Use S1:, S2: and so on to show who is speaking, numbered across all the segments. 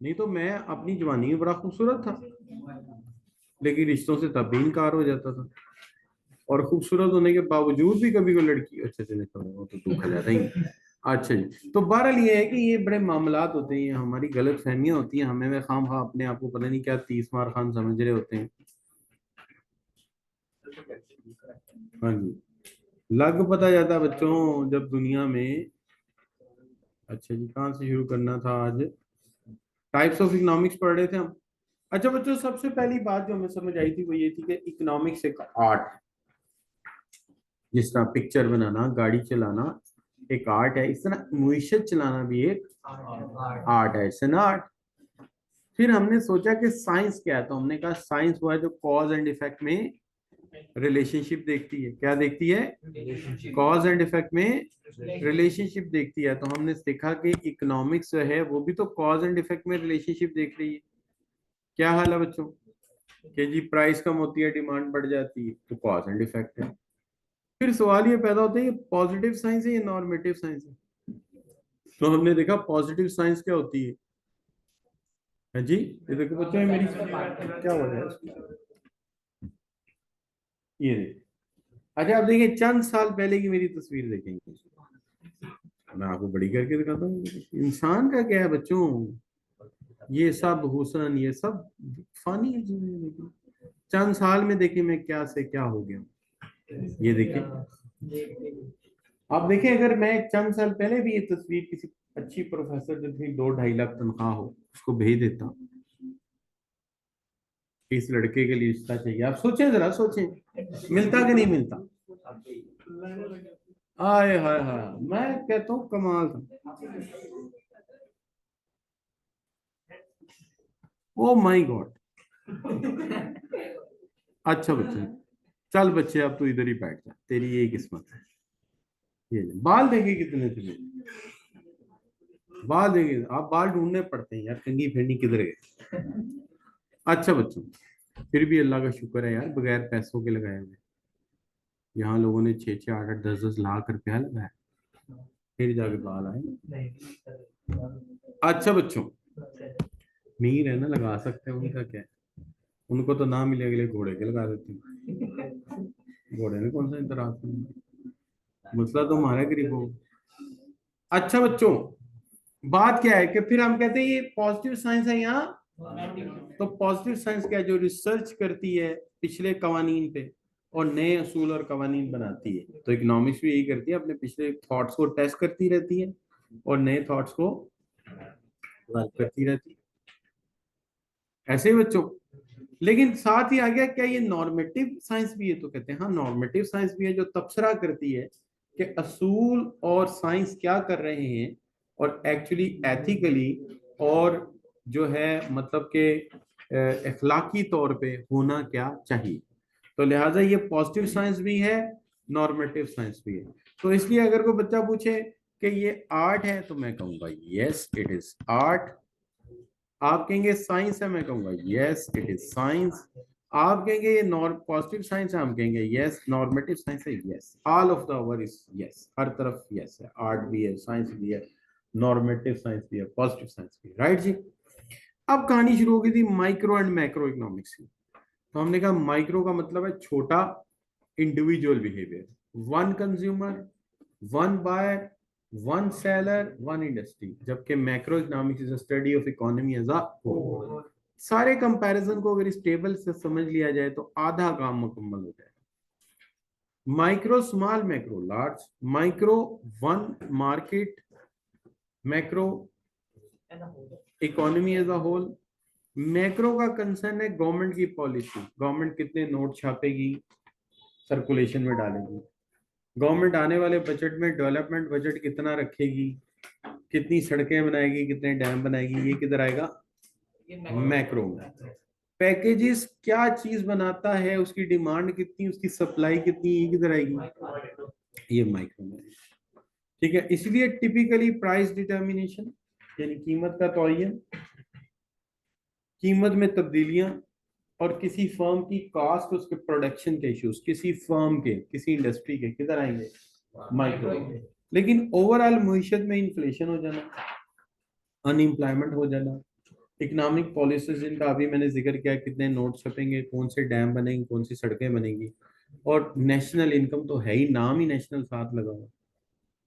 S1: नहीं तो मैं अपनी जवानी में बड़ा खूबसूरत था, लेकिन रिश्तों से तब भी इनकार हो जाता था। और खूबसूरत होने के बावजूद भी कभी कोई लड़की अच्छे से नहीं था, वो तो दुख आ जाता ही। अच्छा जी, तो बहरहाल ये है कि ये बड़े मामलात होते हैं, हमारी गलत फहमियां होती हैं, हमें खाम खा अपने आप को पता नहीं क्या 30 मार खान समझ रहे होते हैं। हाँ जी, लग पता जाता बच्चों जब दुनिया में। अच्छा जी, कहाँ से शुरू करना था आज? टाइप्स ऑफ इकोनॉमिक्स पढ़ रहे थे हम। अच्छा बच्चों, सबसे पहली बात जो हमें समझ आई थी वो ये थी कि इकोनॉमिक्स एक आर्ट, जिस तरह पिक्चर बनाना, गाड़ी चलाना एक आर्ट है, इस तरह मुइशत चलाना भी एक आर्ट है, इट्स एन आर्ट। फिर हमने सोचा कि साइंस क्या है, तो हमने कहा साइंस वो है जो कॉज एंड इफेक्ट में रिलेशनशिप देखती है। क्या देखती है? कॉज एंड इफेक्ट में रिलेशनशिप देखती है। तो हमने देखा कि इकोनॉमिक्स जो है वो भी तो कॉज एंड इफेक्ट में रिलेशनशिप देख रही है। क्या हाल है बच्चों? कि जी प्राइस कम होती है, डिमांड बढ़ जाती है, तो कॉज एंड इफेक्ट है। फिर सवाल ये पैदा होता है, ये पॉजिटिव साइंस है या नॉर्मेटिव साइंस है? तो हमने देखा पॉजिटिव साइंस क्या होती है जी। ये देखो बच्चों, ये मेरी क्या हो रहा है इसको? ये देखिए। अच्छा आप देखिए, चंद साल पहले की मेरी तस्वीर देखेंगे, मैं आपको बड़ी करके दिखाता हूँ। इंसान का क्या है बच्चों, ये सब हुसन, ये सब फानी है जिंदगी में। चंद साल में देखिए मैं क्या से क्या हो गया। ये देखिए, आप देखें, अगर मैं चंद साल पहले भी ये तस्वीर किसी अच्छी प्रोफेसर जो थी 2-2.5 लाख तनख्वाह हो उसको भेज देता कि इस लड़के के लिए रिश्ता चाहिए, आप सोचें, जरा सोचें, मिलता कि नहीं मिलता? आय हाय हाय, मैं कहता हूँ कमाल था। Oh my God. अच्छा बच्चे, चल बच्चे अब तू इधर ही बैठ जा, तेरी यही किस्मत है। ये ले। बाल देखे कितने थे? बाल देखे, आप बाल ढूंढने पड़ते हैं यार, कंघी फेंडी किधर गए? अच्छा बच्चों, फिर भी अल्लाह का शुक्र है यार, बगैर पैसों के लगाए हुए। यहाँ लोगों ने 6-6, 8-8, 10-10 लाख रुपया लगाया, फिर जाके बाल आए। अच्छा बच्चों, मीर है ना, लगा सकते हैं, उनका क्या है। उनको तो ना मिले अगले घोड़े के लगा देते हैं। घोड़े में कौन सा इंतराज है? मसला तो हमारा गरीब हो। अच्छा बच्चों, बात क्या है कि फिर हम कहते हैं ये पॉजिटिव साइंस है यहाँ। तो पॉजिटिव साइंस क्या है? जो रिसर्च करती है पिछले कवानीन पे और नए असूल और कवानीन बनाती है। तो इकोनॉमिक्स भी यही करती है, अपने पिछले थॉट्स को टेस्ट करती रहती है और नए थॉट्स को वर्क करती रहती है। ऐसे ही बच्चों, लेकिन साथ ही आ गया क्या, ये नॉर्मेटिव साइंस भी है? तो कहते हैं हाँ, नॉर्मेटिव साइंस भी है जो तबसरा करती है कि असूल और साइंस क्या कर रहे हैं और एक्चुअली एथिकली और जो है मतलब के अखलाकी तौर पे होना क्या चाहिए। तो लिहाजा ये पॉजिटिव साइंस भी है, नॉर्मेटिव साइंस भी है। तो इसलिए अगर कोई बच्चा पूछे कि ये आर्ट है, तो मैं कहूंगा यस इट इज आर्ट। आप कहेंगे साइंस है, मैं कहूंगा यस इट इज साइंस। आप कहेंगे ये पॉजिटिव साइंस है, हम कहेंगे यस। नॉर्मेटिव साइंस है, yes. All of the over is yes, हर तरफ यस है। आर्ट भी है, साइंस भी है, नॉर्मेटिव साइंस भी है, पॉजिटिव साइंस भी है, राइट जी। अब कहानी शुरू हो गई थी माइक्रो एंड मैक्रो इकोनॉमिक्स की। तो हमने कहा माइक्रो का मतलब है छोटा, individual behaviour, one consumer, one buyer, one seller, one industry. जबकि macroeconomics is a study of economy as a whole. सारे कंपैरिजन को अगर इस टेबल से समझ लिया जाए तो आधा काम मुकम्मल हो जाए। Micro small, macro large. Micro one market, macro economy as a whole. Macro का कंसर्न है गवर्नमेंट की पॉलिसी, गवर्नमेंट कितने नोट छापेगी, सर्कुलेशन में डालेगी। गवर्नमेंट आने वाले बजट में डेवलपमेंट बजट कितना रखेगी, कितनी सड़कें बनाएगी, कितने डैम बनाएगी, ये किधर आएगा? मैक्रो में। पैकेजेस क्या चीज बनाता है, उसकी डिमांड कितनी, उसकी सप्लाई कितनी, ये किधर आएगी? ये माइक्रो में। ठीक है, इसलिए टिपिकली प्राइस डिटर्मिनेशन यानी कीमत का तयन, कीमत में तब्दीलियां और किसी फर्म की कॉस्ट, उसके प्रोडक्शन के इश्यूज, किसी फर्म के, किसी इंडस्ट्री के किधर आएंगे? माइक्रो। लेकिन ओवरऑल मुईशत में इन्फ्लेशन हो जाना, अनएम्प्लॉयमेंट हो जाना, इकोनॉमिक पॉलिसीज जिनका अभी मैंने जिक्र किया, कितने नोट छपेंगे, कौन से डैम बनेंगे, कौन सी सड़कें बनेंगी, और नेशनल इनकम तो है ही, नाम ही नेशनल साथ लगा हुआ।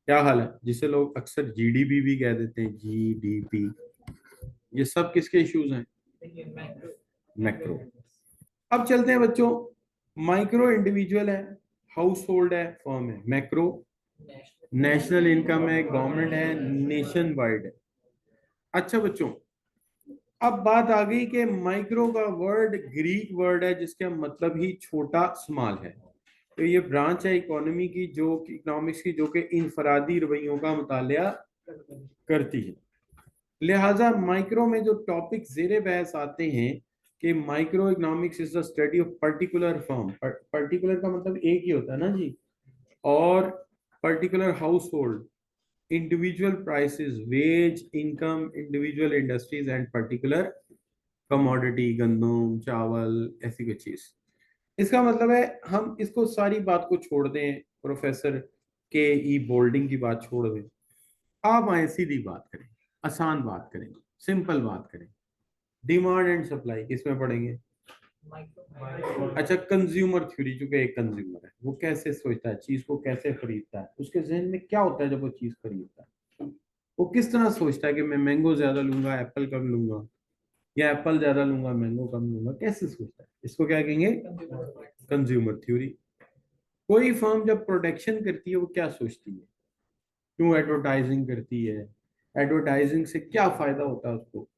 S1: क्या हाल है, जिसे लोग अक्सर जीडीपी भी कह देते हैं, जीडीपी। ये सब किसके इश्यूज हैं? मैक्रो। अब चलते हैं बच्चों, माइक्रो इंडिविजुअल है, हाउस होल्ड है, फर्म है। मैक्रो नेशनल इनकम है, गवर्नमेंट है, नेशन वाइड है। अच्छा बच्चों, अब बात आ गई कि माइक्रो का वर्ड ग्रीक वर्ड है जिसका मतलब ही छोटा, स्मॉल है। तो ये ब्रांच है इकोनॉमी की, जो इकोनॉमिक्स की, जो कि इनफरादी रवैयों का मुतालिया करती है। लिहाजा माइक्रो में जो टॉपिक जेर बहस आते हैं कि micro economics is the study of particular firm. Particular का मतलब एक ही होता है ना जी, और particular household, individual prices, wage, income, individual industries and particular commodity, गंदम, चावल, ऐसी कोई चीज। इसका मतलब है हम इसको सारी बात को छोड़ दें, प्रोफेसर के ई बोल्डिंग की बात छोड़ दें, आप आए सीधी बात करें, आसान बात करें, सिंपल बात करें। डिमांड एंड सप्लाई किसमें पढ़ेंगे? अच्छा, कंज्यूमर थ्योरी, जो कि एक कंज्यूमर है वो कैसे सोचता है, चीज को कैसे खरीदता है, उसके जहन में क्या होता है जब वो चीज खरीदता है, वो किस तरह सोचता है कि मैं मैंगो ज्यादा लूंगा, एप्पल कम लूंगा, या एप्पल ज्यादा लूंगा, मैंगो कम लूंगा, कैसे सोचता है, इसको क्या कहेंगे? Consumer theory. कोई फर्म जब प्रोडक्शन करती है वो क्या सोचती है, क्यों एडवर्टाइजिंग करती है, एडवर्टाइजिंग से क्या फायदा होता है उसको,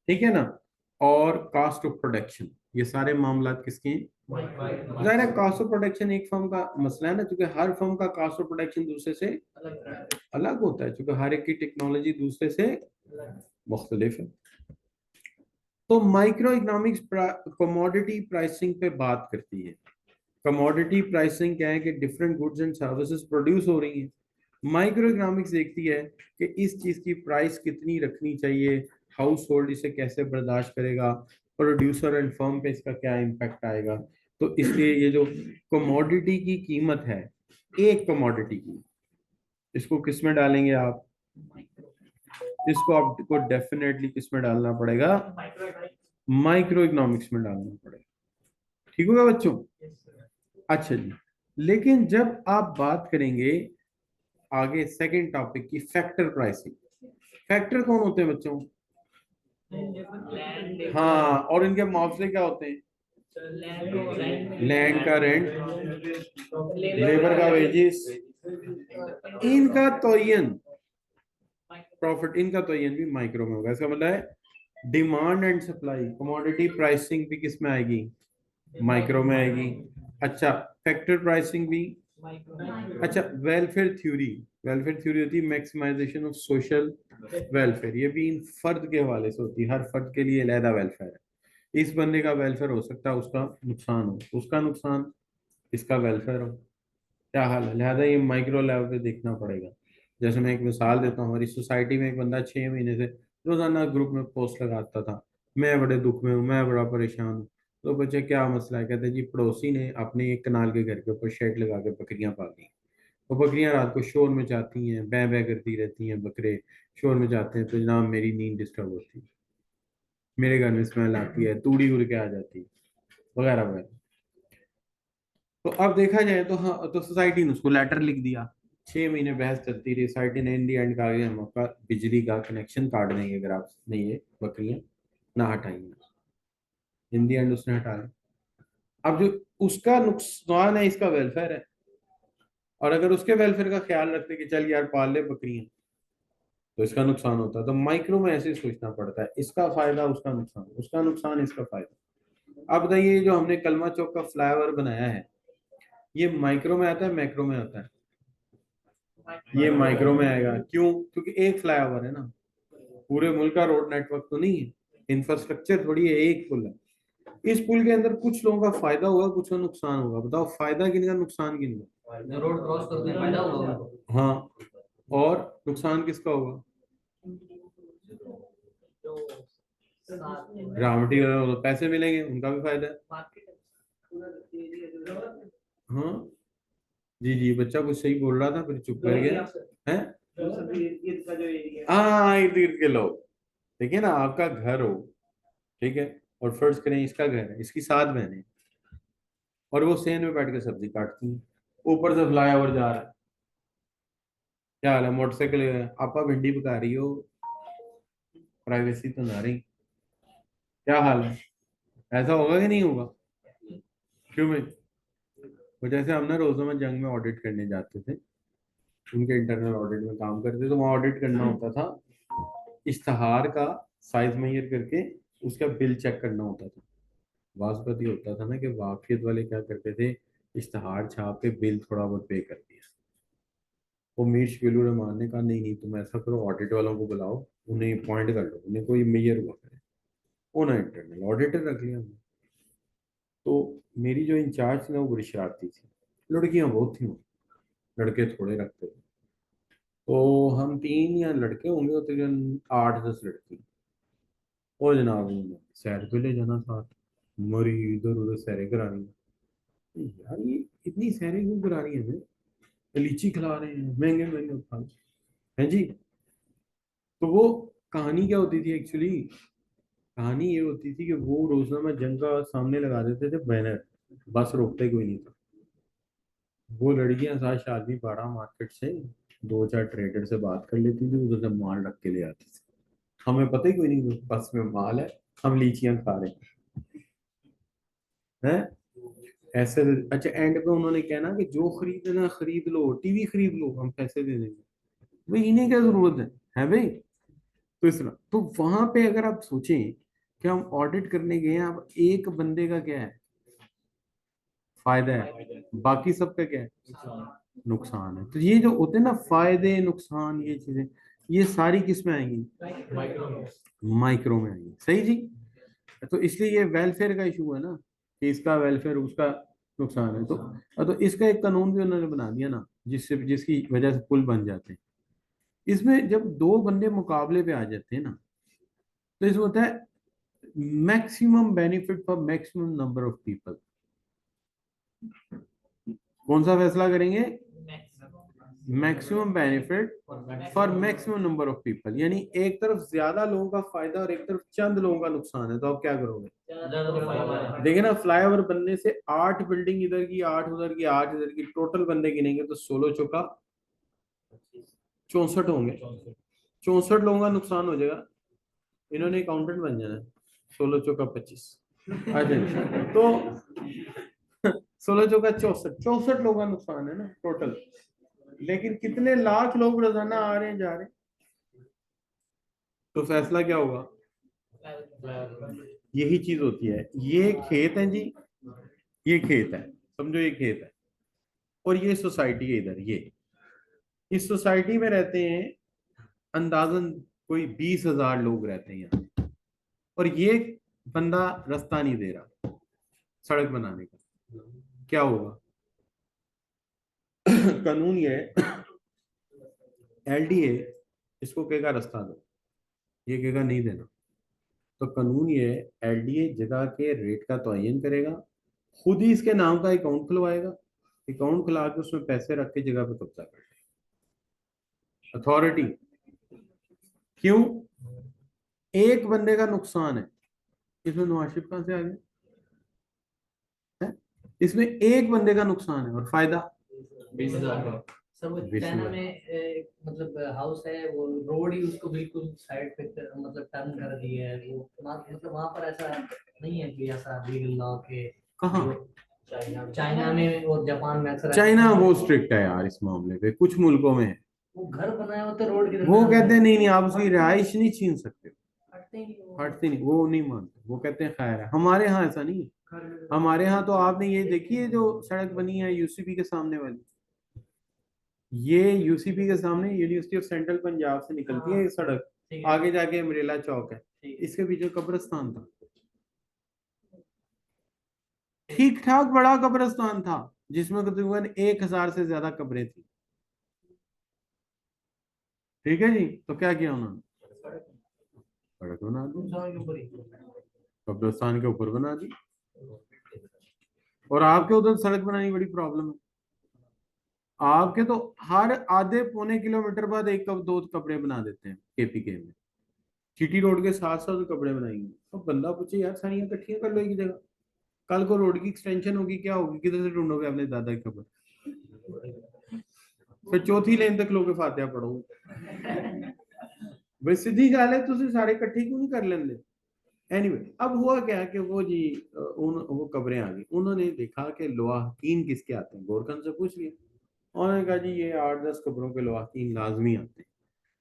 S1: ठीक है ना, और कास्ट ऑफ प्रोडक्शन, ये सारे मामला किसके हैं? जाहिर है कास्ट ऑफ प्रोडक्शन एक फर्म का मसला है ना, क्योंकि हर फर्म का कास्ट ऑफ प्रोडक्शन दूसरे से अलग होता है, क्योंकि हर एक की टेक्नोलॉजी दूसरे से मुख्तलिफ है। तो माइक्रो इकोनॉमिक्स कमोडिटी प्राइसिंग पे बात करती है। कमोडिटी प्राइसिंग क्या है कि different goods and services produce हो रही हैं। माइक्रो इकोनॉमिक्स देखती है कि इस चीज की प्राइस कितनी रखनी चाहिए, हाउस होल्ड इसे कैसे बर्दाश्त करेगा, प्रोड्यूसर एंड फर्म पे इसका क्या इम्पैक्ट आएगा। तो इसलिए ये जो कमोडिटी की कीमत है, एक कमोडिटी की, इसको किस में डालेंगे आप? इसको आपको डेफिनेटली किस में डालना पड़ेगा? माइक्रो इकोनॉमिक्स में डालना पड़ेगा। ठीक होगा बच्चों? अच्छा जी, लेकिन जब आप बात करेंगे आगे सेकंड टॉपिक की, फैक्टर प्राइसिंग। फैक्टर कौन होते हैं बच्चों? हाँ, और इनके मुआवजे क्या होते हैं? लैंड का रेंट, लेबर का वेजेस, इनका तयन, प्रॉफिट, इनका तयन भी माइक्रो में होगा। इसका मतलब है demand and supply, commodity pricing भी किस में आएगी? माइक्रो में आएगी। अच्छा, फैक्टर प्राइसिंग भी। अच्छा, वेलफेयर थ्योरी, वेलफेयर थ्योरी होती है मैक्सिमाइजेशन ऑफ सोशल वेलफेयर, ये भी इन फर्द के हवाले से होती है, हर फर्द के लिए अलहदा वेलफेयर है। इस बंदे का वेलफेयर हो सकता है उसका नुकसान हो, उसका नुकसान इसका वेलफेयर हो। क्या हाल है, लिहाजा ये माइक्रो लेवल पे देखना पड़ेगा। जैसे मैं एक मिसाल देता हूँ, हमारी सोसाइटी में एक बंदा 6 महीने से रोजाना ग्रुप में पोस्ट लगाता था, मैं बड़े दुख में हूँ, मैं बड़ा परेशान हूँ। तो बच्चे क्या मसला है, कहते जी पड़ोसी ने अपने एक कनाल के घर के ऊपर शेड लगा के बकरियां पाली। तो बकरियां रात को शोर मचाती हैं, बै बै करती रहती हैं, बकरे शोर मचाते हैं, तो जनाब मेरी नींद डिस्टर्ब होती है, मेरे घर में स्मेल आती है, तूड़ी उड़ के आ जाती है, वगैरह वगैरह। तो अब देखा जाए तो हाँ, तो सोसाइटी ने उसको लेटर लिख दिया। 6 महीने बहस चलती रही, सोसाइटी ने इन दी एंड कहा कि हम आपका बिजली का कनेक्शन काट देंगे अगर आप नहीं ये बकरियां ना हटाएंगे। इन दी एंड उसने हटा लिया। अब जो उसका नुकसान है, इसका वेलफेयर है। और अगर उसके वेलफेयर का ख्याल रखते कि चल यार पाल ले बकरियां, तो इसका नुकसान होता है। तो माइक्रो में ऐसे ही सोचना पड़ता है, इसका फायदा उसका नुकसान, उसका नुकसान इसका फायदा। अब बताइए, जो हमने कलमा चौक का फ्लाईओवर बनाया है, ये माइक्रो में आता है मैक्रो में आता है? ये माइक्रो में आएगा। क्यों? क्योंकि एक फ्लाईओवर है ना, पूरे मुल्क का रोड नेटवर्क तो नहीं है, इंफ्रास्ट्रक्चर थोड़ी है, एक पुल है। इस पुल के अंदर कुछ लोगों का फायदा होगा, कुछ का नुकसान होगा। बताओ फायदा किनका, नुकसान किनका?
S2: जो रोड क्रॉस करते हैं फायदा होगा उनको।
S1: हाँ, और नुकसान किसका होगा? रॉ मटेरियल, पैसे मिलेंगे, उनका भी फायदा है। हाँ जी जी, बच्चा कुछ सही बोल रहा था फिर चुप कर गया है। हाँ, इर्द गिर्द के लोग, देखिए ना, आपका घर हो, ठीक है, और फर्ज करें इसका घर है, इसकी 7 बहनें, और वो सेन में बैठ के सब्जी काटती हैं, ऊपर से फ्लाईओवर जा रहा है, क्या हाल है, मोटरसाइकिल आपा भिंडी पका रही हो, प्राइवेसी तो ना रही, क्या हाल है, ऐसा होगा कि नहीं होगा? क्यों भाई? तो जैसे हम ना रोजों में जंग में ऑडिट करने जाते थे, उनके इंटरनल ऑडिट में काम करते थे, तो वहाँ ऑडिट करना होता था, इश्तहार का साइज मेजर करके उसका बिल चेक करना होता था। वाजपती होता था ना कि वाकियत वाले क्या करते थे, इश्तहार छाप के बिल थोड़ा बहुत पे कर दिया। वो मीर शकील रहमान ने कहा नहीं नहीं, तुम ऐसा करो, ऑडिट वालों को बुलाओ, उन्हें अपॉइंट कर लो, उन्हें कोई मेजर हुआ करे, उन्हें इंटरनल ऑडिटर रख लिया हमने। तो मेरी जो इंचार्ज थी ना, वो बड़ी शरारती थी, लड़कियां बहुत थी वो, लड़के थोड़े रखते थे। तो हम 3 या लड़के होंगे, और तकरीबन 8-10 लड़की। और जनाब उन्होंने सैर पे ले जाना साथ, मरी इधर उधर सैरें करा रही हैं। यार ये इतनी सैरें क्यों करा रही हैं हमें? लीची खिला रहे हैं, महंगे महंगे फल हैं जी। तो वो कहानी क्या होती थी एक्चुअली? कहानी ये होती थी कि वो रोजनामा जंग का सामने लगा देते थे बैनर, बस रोकते कोई नहीं था। वो लड़कियां साथ शादी बाड़ा मार्केट से 2-4 ट्रेडर से बात कर लेती थी, उधर से माल रख के ले आती थी। हमें पता ही कोई नहीं, बस में माल है, हम लीचियां खा रहे हैं। ऐसे अच्छा, एंड पे उन्होंने कहना कि जो खरीदना खरीद लो, टीवी खरीद लो, हम पैसे दे देंगे। भाई इन्हें क्या जरूरत है भाई? तो इस तरह तो वहां पे अगर आप सोचें कि हम ऑडिट करने गए हैं, अब एक बंदे का क्या है फायदा है, बाकी सबका क्या है नुकसान है। तो ये जो होते हैं ना फायदे नुकसान, ये चीजें, ये सारी किस में आएंगी? माइक्रो में आएंगी, सही जी। तो इसलिए ये वेलफेयर का इशू है ना, कि इसका वेलफेयर उसका नुकसान है। तो इसका एक कानून भी उन्होंने बना दिया ना, जिससे जिसकी वजह से पुल बन जाते हैं। इसमें जब दो बंदे मुकाबले पे आ जाते हैं ना, तो इसमें होता है maximum benefit for maximum number of people. कौन सा फैसला करेंगे? Maximum benefit for maximum number of people, यानी एक तरफ ज्यादा लोगों का फायदा और एक तरफ चंद लोगों का नुकसान है, तो आप क्या करोगे? देखिए ना, फ्लाईओवर बनने से 8 बिल्डिंग इधर की, 8 उधर की, 8 इधर की, टोटल बंदे गिनेंगे तो 16 चौका 64 होंगे। 64 लोगों का नुकसान हो जाएगा। इन्होंने अकाउंटेंट बन जाना है। 16 चौका 25। अच्छा, तो 16 चौका 64, 64 लोगों का नुकसान है ना टोटल। लेकिन कितने लाख लोग रोजाना आ रहे हैं जा रहे हैं, तो फैसला क्या होगा? यही चीज होती है। ये खेत है जी, ये खेत है, समझो ये खेत है, और ये सोसाइटी है इधर, ये इस सोसाइटी में रहते हैं अंदाजन कोई 20,000 लोग रहते हैं यहाँ, और ये बंदा रास्ता नहीं दे रहा सड़क बनाने का, क्या होगा? कानून ये है, एलडीए इसको कहेगा रास्ता दो, ये कहेगा नहीं देना। तो कानून ये है, एलडीए जगह के रेट का तयन करेगा, खुद ही इसके नाम का अकाउंट खुलवाएगा, अकाउंट खुला के उसमें पैसे रख के जगह पे कब्जा कर लेगा अथॉरिटी। क्यों? एक बंदे का नुकसान है, इसमें नवाज शरीफ कहां से आ गया है? इसमें एक बंदे का नुकसान है और फायदा
S2: 20,000 का। सर वो
S1: 20,000।
S2: चाइना में मतलब हाउस है, वो रोड ही उसको बिल्कुल साइड पे मतलब टर्न कर दी है वो, मतलब वहां पर ऐसा नहीं है कि ऐसा लीगल लॉ के।
S1: कहाँ?
S2: चाइना में और जापान में अक्सर
S1: चाइना बहुत स्ट्रिक्ट है यार इस मामले पे, कुछ मुल्कों में है।
S2: वो घर बनाया होता है रोड के
S1: वो
S2: दरमियान
S1: कहते हैं
S2: में।
S1: नहीं नहीं, आप उसकी रिहाइश नहीं छीन सकते।
S2: हटते ही नहीं वो।
S1: हटती नहीं, वो नहीं मानते, वो कहते हैं खैर है। हमारे यहाँ ऐसा नहीं है। हमारे यहाँ तो आपने ये देखी है जो सड़क बनी है यूसीपी के सामने वाली, ये यूसीपी के सामने यूनिवर्सिटी ऑफ सेंट्रल पंजाब से निकलती है ये सड़क,
S2: ठीक है।
S1: आगे जाके अमरेला चौक है,
S2: ठीक है।
S1: इसके पीछे कब्रिस्तान था, ठीक ठाक बड़ा कब्रिस्तान था, जिसमें तकरीबन 1,000 से ज्यादा कब्रें थी। ठीक है जी, तो क्या किया उन्होंने? सड़क बना दी,
S2: इंसान के ऊपर ही।
S1: कब्रिस्तान के ऊपर बना दी। और आपके उधर सड़क बनानी बड़ी प्रॉब्लम है, आपके तो हर आधे पौने किलोमीटर बाद एक कब दो कपड़े बना देते हैं केपीके में। जीटी रोड के साथ साथ कपड़े बनाएंगे। अब बंदा पूछे यार सारियां इकट्ठियां कर लो एक जगह, कल को रोड की एक्सटेंशन होगी, क्या होगी, किधर से ढूंढोगे अपने दादा की कब्र? फिर चौथी लेन तक लोगे फातिहा पढ़ोगे। भाई सीधी गल है, तुम सारे इकट्ठे क्यों नहीं कर लेंगे? एनीवे अब हुआ क्या कि वो जी वो कब्रें आ गई, उन्होंने देखा कि लवाहकीन किसके आते हैं, गोरखन से पूछ लिया। उन्होंने कहा जी ये 8-10 कब्रों के लवाहकीन लाजमी आते हैं।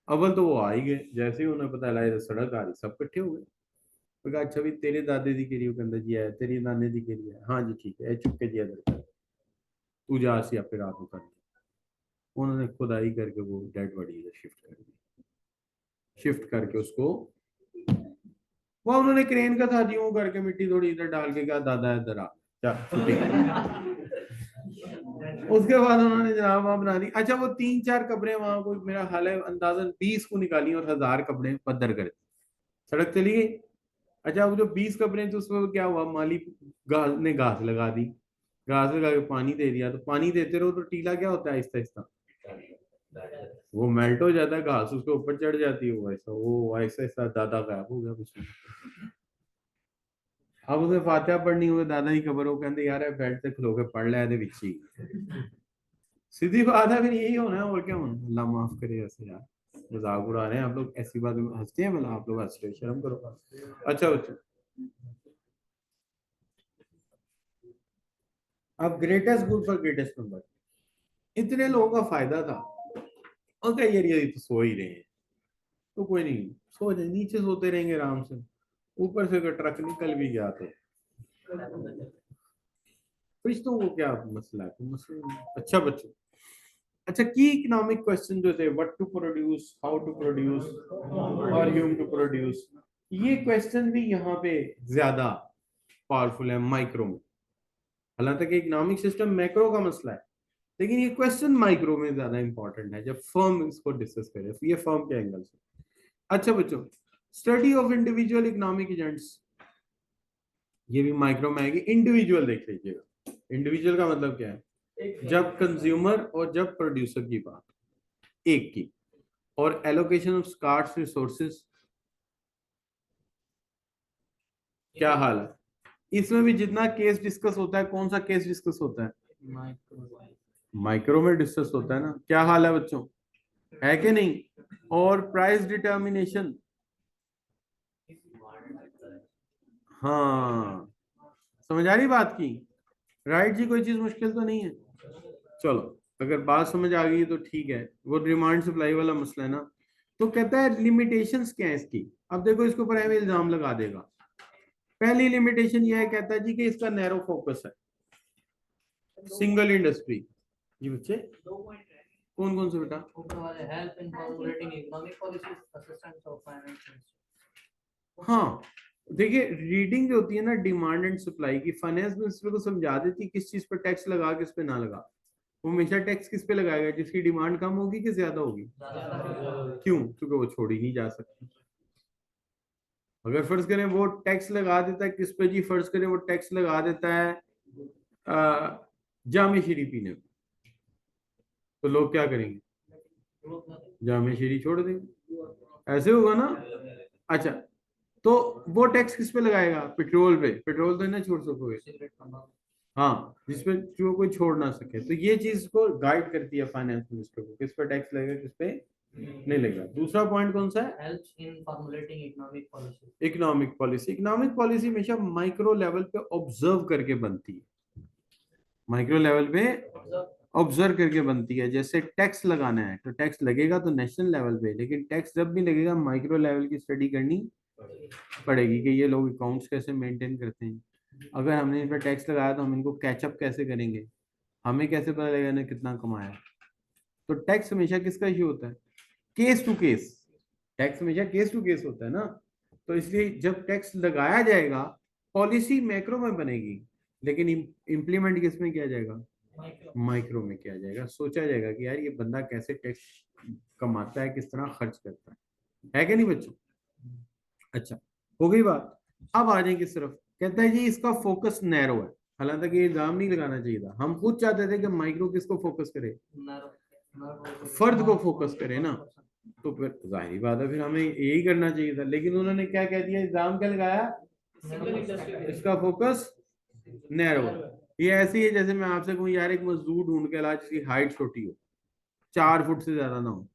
S1: अव्वल तो वो आ ही गए, जैसे ही उन्हें पता लगा सड़क आ रही सब इकट्ठे हो गए। मैं कहा अच्छा भी तेरे दादे दी केरी कहंदा जी है, तेरी नाने दी केरी है, हाँ जी ठीक है, चुप के जी इधर तू जा सी आपे रात को कर। उन्होंने खुदाई करके वो डेड बॉडी इधर शिफ्ट कर दी, शिफ्ट करके उसको वो उन्होंने क्रेन का था जी, वो करके मिट्टी थोड़ी इधर डाल के कहा दादा इधर आ जा छुट्टी। उसके बाद उन्होंने जनाब वहां बना दी। अच्छा वो 3-4 कब्रें वहां कोई मेरा ख्याल है अंदाजन 20 को निकाली और 1000 कब्रें पद्दर कर दी, सड़क चली गई। अच्छा वो जो 20 कब्रें थी उसमें क्या हुआ, माली घास ने घास लगा दी, घास लगा के पानी दे दिया, तो पानी देते रहो तो टीला क्या होता है आहिस्ता आहिस्ता वो मेल्ट हो जाता है, घास उसके ऊपर चढ़ जाती है, वो ऐसा वो ऐसा ऐसा दादा गायब हो गया कुछ। अब उसे फातिहा पढ़नी हुई दादा ही खबर हो, कहते यार बेड से खलो के पढ़ लिया विच ही। सीधी बात है, फिर यही होना है और क्या होना। अल्लाह माफ करे ऐसे यार, मजाक उड़ा रहे हैं आप लोग, ऐसी बात में हंसते हैं, मतलब आप लोग हंस रहे हो, शर्म करो। अच्छा बच्चों अब greatest good for greatest number, इतने लोगों का फायदा था और क्या यार ये तो सो ही रहे हैं, तो कोई नहीं, सो जाए, नीचे सोते रहेंगे आराम से, ऊपर से अगर ट्रक निकल भी गया तो फरिश्तों को क्या मसला है, कोई मसला नहीं। अच्छा बच्चों, अच्छा की इकोनॉमिक क्वेश्चन जो थे, what to produce, how to produce और ह्यूम टू प्रोड्यूस, ये क्वेश्चन भी यहाँ पे ज्यादा पावरफुल है माइक्रो में। हालांकि इकोनॉमिक सिस्टम मैक्रो का मसला है, लेकिन ये क्वेश्चन माइक्रो में ज्यादा इंपॉर्टेंट है जब फर्म इसको डिस्कस करे, ये फर्म के एंगल से। अच्छा बच्चों, study of individual economic agents, ये भी माइक्रो में आएगी। इंडिविजुअल देख लीजिएगा, इंडिविजुअल का मतलब क्या है, जब कंज्यूमर और जब प्रोड्यूसर की बात एक की, और एलोकेशन ऑफ स्कार्स रिसोर्सेज, क्या हाल है, इसमें भी जितना केस डिस्कस होता है, कौन सा केस डिस्कस होता है, माइक्रो में डिस्कस होता है ना। क्या हाल है बच्चों, है कि नहीं? और प्राइस डिटर्मिनेशन, हाँ समझ आ रही बात की, राइट जी, कोई चीज मुश्किल तो नहीं है। चलो अगर बात समझ आ गई तो ठीक है, वो डिमांड सप्लाई वाला मसला है ना। तो कहता है लिमिटेशंस क्या है इसकी, अब देखो इसके ऊपर हमें इल्जाम लगा देगा। पहली लिमिटेशन ये है, कहता है जी कि इसका नैरो फोकस है, सिंगल इंडस्ट्री। जी बच्चे कौन कौन से बेटा,
S2: ऊपर वाले help in formulating economic policies, assistance of finance.
S1: हाँ देखिए रीडिंग जो होती है ना डिमांड एंड सप्लाई की, फाइनेंस मिनिस्टर को समझा देती है किस चीज पर टैक्स लगा किस पे ना लगा। वो हमेशा टैक्स किस पे लगाएगा, जिसकी डिमांड कम होगी कि ज्यादा होगी, क्यों, क्योंकि वो छोड़ी नहीं जा सकती। अगर फर्ज करें वो टैक्स लगा देता है किस पे जी, फर्ज करें वो टैक्स लगा देता है जामे शीरी पीने पे, तो लोग क्या करेंगे, जामे शीरी छोड़ देंगे, ऐसे होगा ना। अच्छा तो वो टैक्स किस पे लगाएगा, पेट्रोल पे, पेट्रोल तो नहीं छोड़ सकोगे, हाँ जिसपे जो कोई छोड़ ना सके। तो ये चीज को गाइड करती है फाइनेंस मिनिस्टर को, किस पे टैक्स लगेगा किस पे नहीं लगेगा। दूसरा पॉइंट कौन सा है,
S2: helps in formulating economic policy.
S1: Economic policy, economic policy हमेशा माइक्रो लेवल पे ऑब्जर्व करके बनती है, माइक्रो लेवल पे ऑब्जर्व करके बनती है। जैसे टैक्स लगाना है तो टैक्स लगेगा तो नेशनल लेवल पे, लेकिन टैक्स जब भी लगेगा माइक्रो लेवल की स्टडी करनी पड़ेगी कि ये लोग अकाउंट्स कैसे मेंटेन करते हैं, अगर हमने इन पर टैक्स लगाया तो हम इनको कैचअप कैसे करेंगे, हमें कैसे पता लगेगा ना कितना कमाया। तो टैक्स हमेशा किसका इश्यू होता है, केस टू केस, टैक्स हमेशा केस टू केस होता है ना। तो इसलिए जब टैक्स लगाया जाएगा पॉलिसी मैक्रो में बनेगी, लेकिन इम्प्लीमेंट किस में किया जाएगा, माइक्रो में किया जाएगा। सोचा जाएगा कि यार ये बंदा कैसे टैक्स कमाता है, किस तरह खर्च करता है कि नहीं बच्चों। अच्छा हो गई बात, अब आ जाए किस तरफ, कहता है जी इसका फोकस नैरो है। हालांकि ये इल्जाम नहीं लगाना चाहिए था, हम खुद चाहते थे कि माइक्रो किसको फोकस करे, फर्द को फोकस करे ना, तो फिर जाहिर बात है फिर हमें यही करना चाहिए था, लेकिन उन्होंने क्या कह दिया, एग्जाम क्या लगाया,
S2: सिंगल इंडस्ट्री
S1: इसका फोकस नैरो। ये ऐसी है जैसे मैं आपसे कहूँ यार एक मजदूर ढूंढ के ला जिसकी हाइट छोटी हो, 4 फुट से ज्यादा ना हो।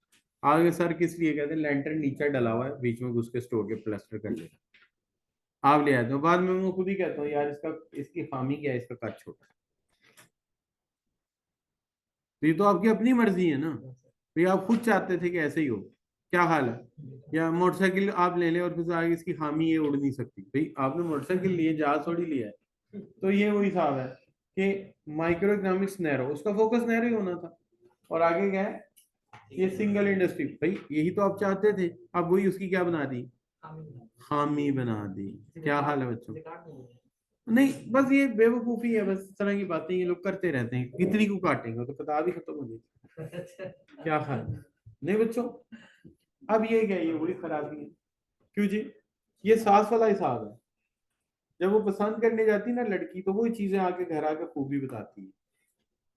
S1: आगे सर किस लिए कहते हैं, लेंटर नीचे डला हुआ है, बीच में घुस के स्टोर के प्लास्टर कर लेगा, आप ले आते हो, बाद में मैं खुद ही कहता हूँ यार इसका, इसकी खामी क्या है, इसका कद छोटा है। तो ये तो आपकी अपनी मर्जी है ना, तो ये आप खुद चाहते थे कि ऐसे ही हो, क्या हाल है। या मोटरसाइकिल आप ले लें और फिर आगे इसकी खामी, ये उड़ नहीं सकती, भाई आपने मोटरसाइकिल लिए, जहाज थोड़ी लिया है। तो ये वही हिसाब है कि माइक्रो इकोनॉमिक्स नैरो, उसका फोकस नैरो ही होना था। और आगे क्या है, ये सिंगल इंडस्ट्री, भाई यही तो आप चाहते थे, अब वही उसकी क्या बना दी, खामी बना दी। क्या हाल है बच्चों, नहीं बस ये बेवकूफी है, बस इस तरह की बातें ये लोग करते रहते हैं, कितनी को काटेंगे, तो किताब ही खत्म हो जाएगी। क्या हाल है? नहीं बच्चों, अब ये क्या, ये बड़ी खराबी है। क्यों जी, ये सास वाला हिसाब है। जब वो पसंद करने जाती है ना लड़की, तो वो चीजें आके घर आके खूबी बताती है,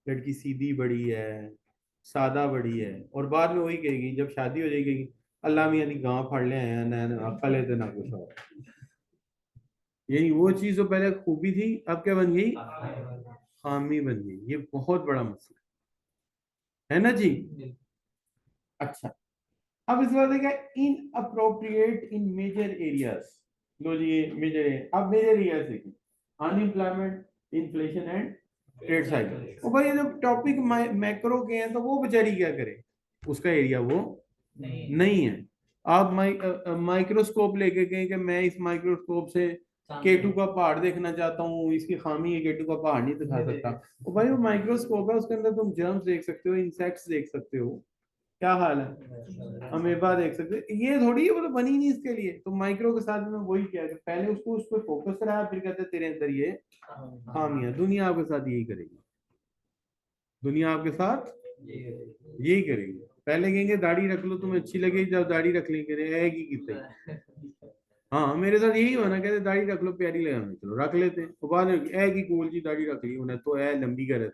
S1: लड़की सीधी बड़ी है, सादा बड़ी है, और बाद में वही कहेगी जब शादी हो जाएगी, अल्लाह मियां दी गांव फाड़ ले आया ना, ना अकल है तो ना कुछ और। यही वो चीज जो पहले खूबी थी, अब क्या बन गई, खामी बन गई। ये बहुत बड़ा मसला है ना जी। अच्छा, अब इस बात है, inappropriate in major areas. लो जी, ये मेजर है, अब मेजर एरियाज देखिए, unemployment, inflation and trade cycle. और भाई ये जब टॉपिक मैक्रो के हैं तो वो बेचारी क्या करे, उसका एरिया वो नहीं है। आप माइक्रोस्कोप लेके कहें कि मैं इस माइक्रोस्कोप से केटू का पहाड़ देखना चाहता हूँ, इसकी खामी है, केटू का पहाड़ नहीं दिखा सकता। तो भाई वो माइक्रोस्कोप है, उसके अंदर तुम जर्म्स देख सकते हो, इंसेक्ट्स देख सकते हो, क्या हाल है, अमेबा देख सकते हो, ये थोड़ी है, वो तो बनी नहीं इसके लिए। तो माइक्रो के साथ में वही किया कि पहले उसको उस पर फोकस कराया, फिर कहते हैं तेरे अंदर ये खामियां। दुनिया आपके साथ यही करेगी, दुनिया आपके साथ यही करेगी। पहले कहेंगे दाढ़ी रख लो तुम्हें अच्छी लगेगी, जब दाढ़ी रख लेंगे है की कितने। हाँ मेरे साथ यही हुआ ना, कहते दाढ़ी रख लो प्यारी लगाना, चलो रख लेते हैं, तो बाद में ए की कोल जी दाढ़ी रख ली उन्हें, तो है लंबी करे,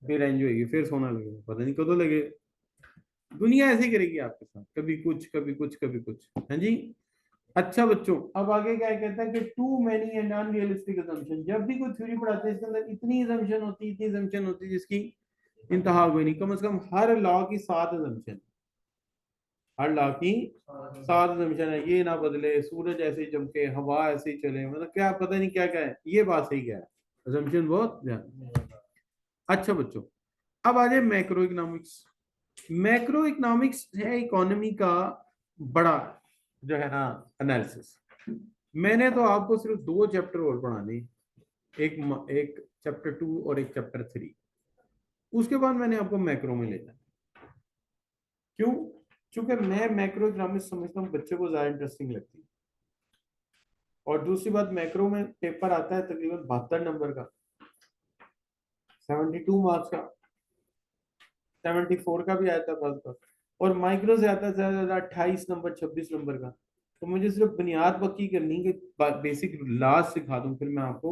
S1: फिर एंजॉय होगी, फिर सोना लगेगा, पता नहीं कदों लगे। दुनिया ऐसे ही करेगी आपके साथ, कभी कुछ कभी कुछ कभी कुछ, है जी। अच्छा बच्चों, अब आगे क्या कहता है कि too many and unrealistic assumption। जब भी कोई थ्योरी पढ़ाते हैं इसके अंदर इतनी assumption होती है, इतनी assumption होती है जिसकी इंतहा कोई नहीं। कम से कम हर लॉ की 7 assumption, हर लॉ की 7 assumption है। ये ना बदले, सूरज ऐसे ही चमके, हवा ऐसे ही चले, मतलब क्या पता नहीं क्या क्या है, ये बात सही क्या है, assumption बहुत ज्यादा। अच्छा बच्चों, अब आ जाए मैक्रो इकोनॉमिक्स। मैक्रो इकोनॉमिक्स है इकोनॉमी का बड़ा जो है ना एनालिसिस। मैंने तो आपको सिर्फ 2 चैप्टर और पढ़ाने, एक एक चैप्टर 2 और एक चैप्टर 3। उसके बाद मैंने आपको मैक्रो में ले जाना। क्यों, क्योंकि मैं मैक्रो इकोनॉमिक्स समझता हूँ बच्चे को ज्यादा इंटरेस्टिंग लगती है। और दूसरी बात, मैक्रो में पेपर आता है तकरीबन 72 नंबर का, 72 मार्क्स का, 74 का भी आया था बस बस। और माइक्रो से आता है ज्यादा ज्यादा 28 नंबर, 26 नंबर का। तो मुझे सिर्फ बुनियाद पक्की करनी कि बेसिक लास्ट सिखा दूं, फिर मैं आपको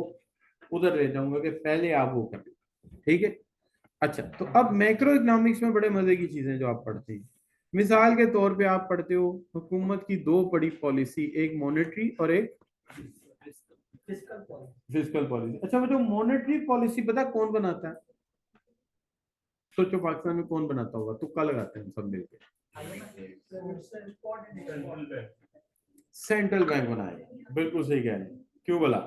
S1: उधर ले जाऊंगा कि पहले आप वो करें, ठीक है। अच्छा, तो अब मैक्रो इकोनॉमिक्स में बड़े मजे की चीजें जो आप पढ़ते हैं, मिसाल के तौर पे आप पढ़ते हो हुकूमत की 2 बड़ी पॉलिसी, एक मॉनेटरी और एक फिस्कल पॉलिसी। अच्छा बेटा, मॉनेटरी पॉलिसी पता कौन बनाता है, सोचो पाकिस्तान में कौन बनाता होगा, तुक्का लगाते हैं सब मिलकर, सेंट्रल बैंक बनाएगा, बिल्कुल सही कह रहे हैं। क्यों बोला,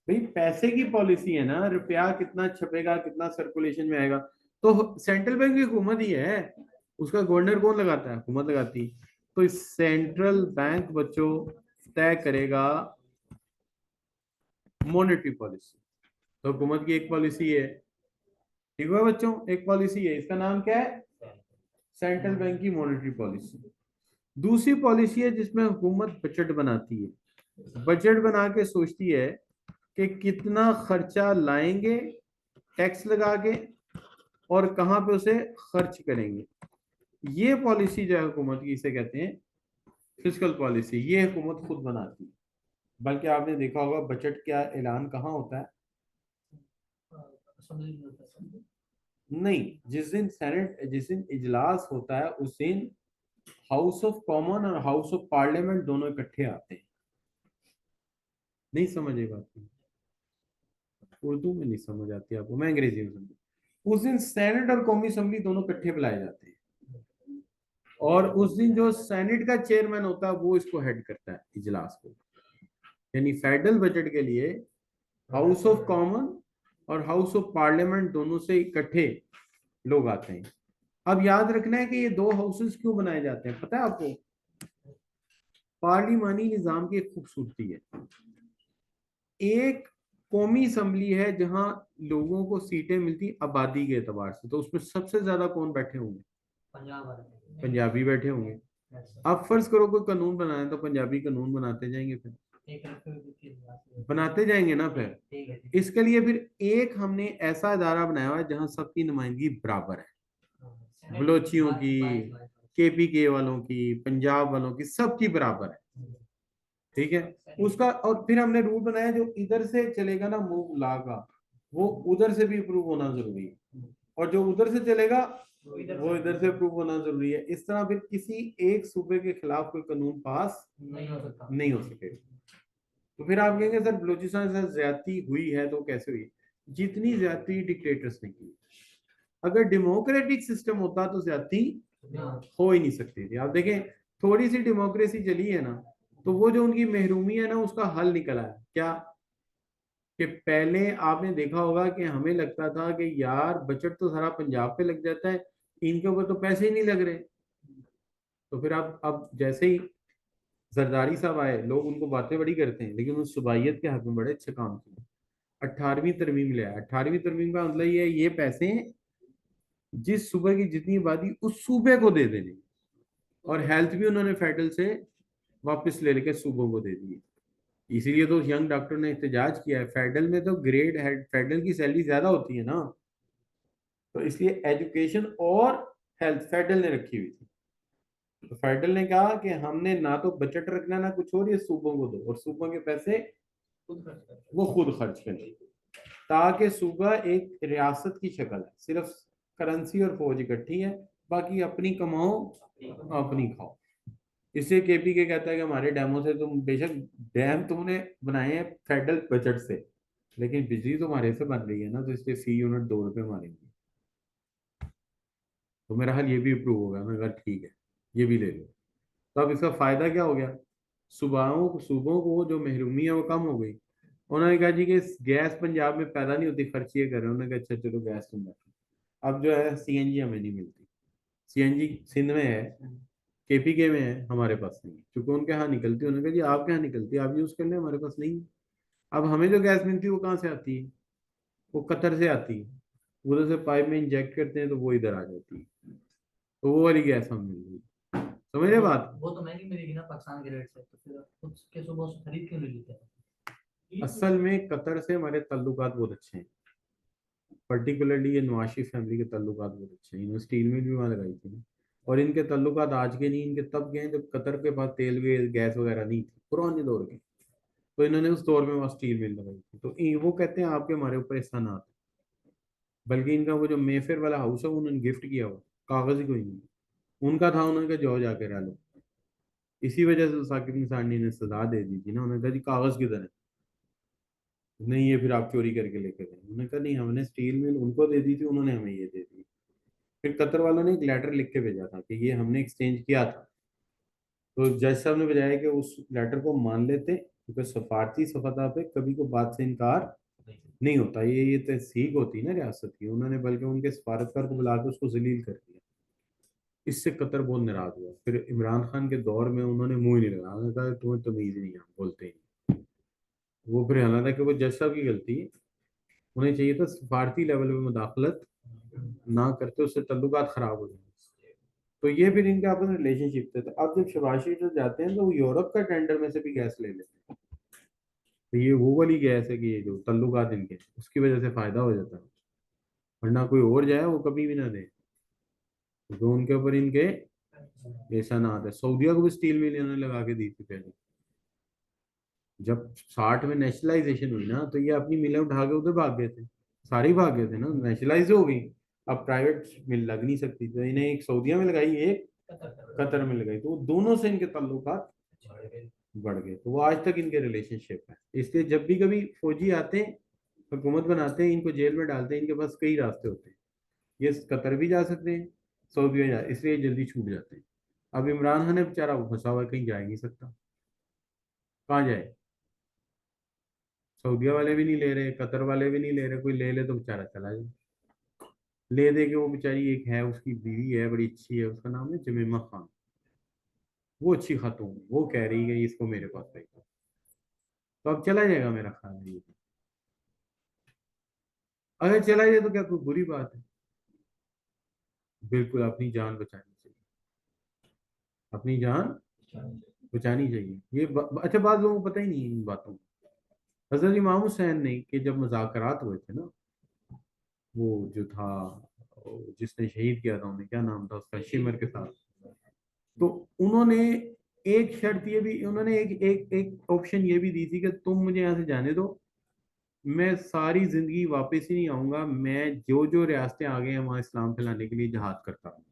S1: भाई पैसे की पॉलिसी है ना, रुपया कितना छपेगा, कितना सर्कुलेशन में आएगा, तो सेंट्रल बैंक की हुकूमत ही है, उसका गवर्नर कौन लगाता है, हुकूमत लगाती है। तो इस सेंट्रल बैंक बच्चों तय करेगा मॉनेटरी पॉलिसी। तो हुकूमत की एक पॉलिसी है, ठीक है बच्चों, एक पॉलिसी है, इसका नाम क्या है, सेंट्रल बैंक की मॉनेटरी पॉलिसी। दूसरी पॉलिसी है जिसमें हुकूमत बजट बनाती है, बजट बना के सोचती है कि कितना खर्चा लाएंगे टैक्स लगा के, और कहाँ पे उसे खर्च करेंगे। ये पॉलिसी जो है हुकूमत की, इसे कहते हैं फिस्कल पॉलिसी। ये हुकूमत खुद बनाती है। बल्कि आपने देखा होगा बजट का ऐलान कहाँ होता है, नहीं, जिस दिन सेनेट, जिस दिन इजलास होता है उस दिन हाउस ऑफ कॉमन और हाउस ऑफ पार्लियामेंट दोनों इकट्ठे आते हैं। नहीं समझे बात की? उर्दू में नहीं समझ आती आपको, मैं अंग्रेजी में समझू। उस दिन सेनेट और कौमी असेंबली दोनों इकट्ठे बुलाए जाते हैं, और उस दिन जो सेनेट का चेयरमैन होता है वो इसको हेड करता है इजलास को। यानी फेडरल बजट के लिए हाउस ऑफ कॉमन और हाउस ऑफ पार्लियामेंट दोनों से इकट्ठे लोग आते हैं। अब याद रखना है कि ये दो हाउसेस क्यों बनाए जाते हैं, पता है आपको? पार्लिमानी निजाम की एक खूबसूरती है, एक कौमी असम्बली है जहां लोगों को सीटें मिलती आबादी के एतबार से, तो उसमें सबसे ज्यादा कौन बैठे होंगे?
S2: पंजाब वाले
S1: पंजाबी बैठे होंगे। अब फर्ज करो कोई कानून बनाए तो पंजाबी कानून बनाते जाएंगे, फिर बनाते जाएंगे ना फिर।
S2: ठीक है।
S1: इसके लिए फिर एक हमने ऐसा इदारा बनाया हुआ है जहां सबकी नुमाइंदगी बराबर है, बलोचियों की, केपीके वालों की, पंजाब वालों की, सबकी बराबर है। ठीक है उसका, और फिर हमने रूल बनाया जो इधर से चलेगा ना मूव ला का, वो उधर से भी अप्रूव होना जरूरी है, और जो उधर से चलेगा वो इधर से अप्रूव होना जरूरी है। इस तरह फिर किसी एक सूबे के खिलाफ कोई कानून पास नहीं हो सकेगा। तो फिर आप कहेंगे सर बलूचिस्तान से ज्यादती हुई है तो कैसे हुई? जितनी ज्यादती डिक्टेटर्स ने की, अगर डेमोक्रेटिक सिस्टम होता तो ज्यादती हो ही नहीं सकती थी। आप देखें थोड़ी सी डेमोक्रेसी चली है ना, तो वो जो उनकी महरूमी है ना उसका हल निकला है क्या? कि पहले आपने देखा होगा कि हमें लगता था कि यार बजट तो सारा पंजाब पे लग जाता है, इनके ऊपर तो पैसे ही नहीं लग रहे। तो फिर आप अब जैसे ही जरदारी साहब आए, लोग उनको बातें बड़ी करते हैं, लेकिन उस सुबाइयत के हक में बड़े अच्छे काम किए। 18वीं तरमीम ले आया। 18वीं तरमीम का मतलब ये पैसे जिस सूबे की जितनी आबादी उस सूबे को दे देने, और हेल्थ भी उन्होंने फेडरल से वापस ले लेके सूबों को दे दिए। इसीलिए तो यंग डॉक्टर ने एहतजाज किया है, फेडरल में तो ग्रेड हेड फेडरल की सैलरी ज्यादा होती है ना, तो इसलिए एजुकेशन और हेल्थ फेडरल ने रखी हुई थी। तो फेडरल ने कहा कि हमने ना तो बजट रखना ना कुछ और, ये सूबों को दो, और सूबों के पैसे वो खुद खर्च करें, ताकि सूबा एक रियासत की शक्ल है, सिर्फ करेंसी और फौज इकट्ठी है, बाकी अपनी कमाओ अपनी खाओ। इससे केपी के कहता है कि हमारे डैमों से तुम बेशक डैम तुमने बनाए हैं फेडरल बजट से, लेकिन बिजली तो हमारे से बन रही है ना, तो इसलिए फी यूनिट 2 रुपए मारेंगे। तो मेरा हाल ये भी अप्रूव होगा, मैं कहा ठीक है ये भी ले लो। तो अब इसका फायदा क्या हो गया? सूबों को जो महरूमी है वो कम हो गई। उन्होंने कहा जी कि गैस पंजाब में पैदा नहीं होती, खर्च ये कर रहे हैं। उन्होंने कहा अच्छा चलो गैस तुम बैठो। अब जो है सीएनजी हमें नहीं मिलती, सीएनजी सिंध में है, केपीके में है, हमारे पास नहीं है, क्योंकि उनके यहाँ निकलती है। उन्होंने कहा जी आपके यहाँ निकलती है, आप यूज कर लें, हमारे पास नहीं है। अब हमें जो गैस मिलती है वो कहाँ से आती है? वो कतर से आती है, उधर से पाइप में इंजेक्ट करते हैं तो वो इधर आ जाती है, तो वो वाली गैस हमें मिल रही है। समझ रहे बात?
S2: वो तो महंगी मिलेगी ना पाकिस्तान के रेट से, तो फिर खुद के सुबह से खरीद क्यों नहीं लेते हैं?
S1: असल में कतर से हमारे ताल्लुकात बहुत अच्छे हैं, पर्टिकुलरली ये नवाशी फैमिली के ताल्लुकात बहुत अच्छे हैं। इन्होंने स्टील मिल भी वहाँ लगाई थी ना। और इनके ताल्लुकात आज के नहीं, इनके तब के हैं जब कतर के पास तेल गैस वगैरह नहीं थी, पुराने दौर के। तो इन्होंने उस दौर में वहाँ स्टील मिल लगाई थी। तो वो कहते हैं आपके हमारे ऊपर एहसानात है। बल्कि इनका वो जो मेफेयर वाला हाउस है उन्होंने गिफ्ट किया हुआ, कागज ही कोई नहीं, उनका था। उन्होंने कहा जाओ जाके रह लो। इसी वजह से तो साकिब निसानी ने सजा दे दी थी ना, उन्होंने कहा जी कागज किधर है? नहीं ये फिर आप चोरी करके लेके गए। उन्होंने कहा नहीं हमने स्टील मिल उनको दे दी थी, उन्होंने हमें ये दे दी। फिर कतर वालों ने एक लेटर लिख के भेजा था कि ये हमने एक्सचेंज किया था। तो जज साहब ने बजाया कि उस लेटर को मान लेते, क्योंकि सफारती सफाता पे कभी को बात से इनकार नहीं होता, ये तहसीक होती है ना रियासत की। उन्होंने बल्कि उनके सफारतकार को बुला के उसको जलील कर दिया। इससे कतर बहुत नाराज हुआ। फिर इमरान खान के दौर में उन्होंने मुंह ही नहीं लगाया, उन्होंने कहा तुम्हें तमीज नहीं है, हम बोलते ही नहीं। वो फिर हालांकि कि वो जज साहब की गलती है, उन्हें चाहिए था सफारती लेवल पे मुदाखलत ना करते, उससे तल्लुकात खराब हो जाए। तो ये फिर इनके आपस में रिलेशनशिप थे। तो अब जब शहबाज शरीफ जो जाते हैं तो वो यूरोप का टेंडर में से भी गैस ले लेते हैं। तो ये वो वाली गैस है कि ये जो तल्लुकात इनके उसकी वजह से फायदा हो जाता है, वरना कोई और जाए वो कभी भी ना दे, तो उनके ऊपर इनके ऐसा ना आता है। सऊदीया को भी स्टील मिल इन्होंने लगा के दी थी पहले। जब 60 में नेशनलाइजेशन हुई ना, तो ये अपनी मिलें उठा के उधर भाग गए थे, सारी भाग गए थे ना, नेशनलाइज हो गई। अब प्राइवेट मिल लग नहीं सकती, तो इन्हें एक सऊदीया में लगाई, एक कतर में लगाई, तो दोनों से इनके ताल्लुकात बढ़ गए। तो वो आज तक इनके रिलेशनशिप है। इसलिए जब भी कभी फौजी आते हैं, हुकूमत बनाते हैं, इनको जेल में डालते हैं, इनके पास कई रास्ते होते हैं। ये कतर भी जा सकते हैं, सऊदी में इसलिए ये जल्दी छूट जाते हैं। अब इमरान खान है बेचारा, वो फंसा हुआ है, कहीं जा ही नहीं सकता, कहाँ जाए? सऊदीया वाले भी नहीं ले रहे, कतर वाले भी नहीं ले रहे, कोई ले ले तो बेचारा चला जाए। ले दे के वो बेचारी, एक है उसकी बीवी है बड़ी अच्छी है, उसका नाम है जमीमा खान, वो अच्छी खातून है, वो कह रही है इसको मेरे पास भेजो, तो अब चला जाएगा मेरा ख्याल है ये। अगर चला जाए तो क्या कोई बुरी बात है? बिल्कुल अपनी जान बचानी चाहिए, अपनी जान बचानी चाहिए। ये अच्छा, बाद लोगों को पता ही नहीं है इन बातों का। हजरत इमाम हुसैन ने के जब मुज़ाकरात हुए थे ना, वो जो था, वो जिसने शहीद किया था उन्हें, क्या नाम था उसका, शिमर के साथ, तो उन्होंने एक शर्त ये भी, उन्होंने एक एक एक ऑप्शन ये भी दी थी कि तुम मुझे यहाँ से जाने दो, मैं सारी जिंदगी वापस ही नहीं आऊंगा, मैं जो जो रियासतें आ गए हैं वहां इस्लाम फैलाने के लिए जहाद करता हूँ,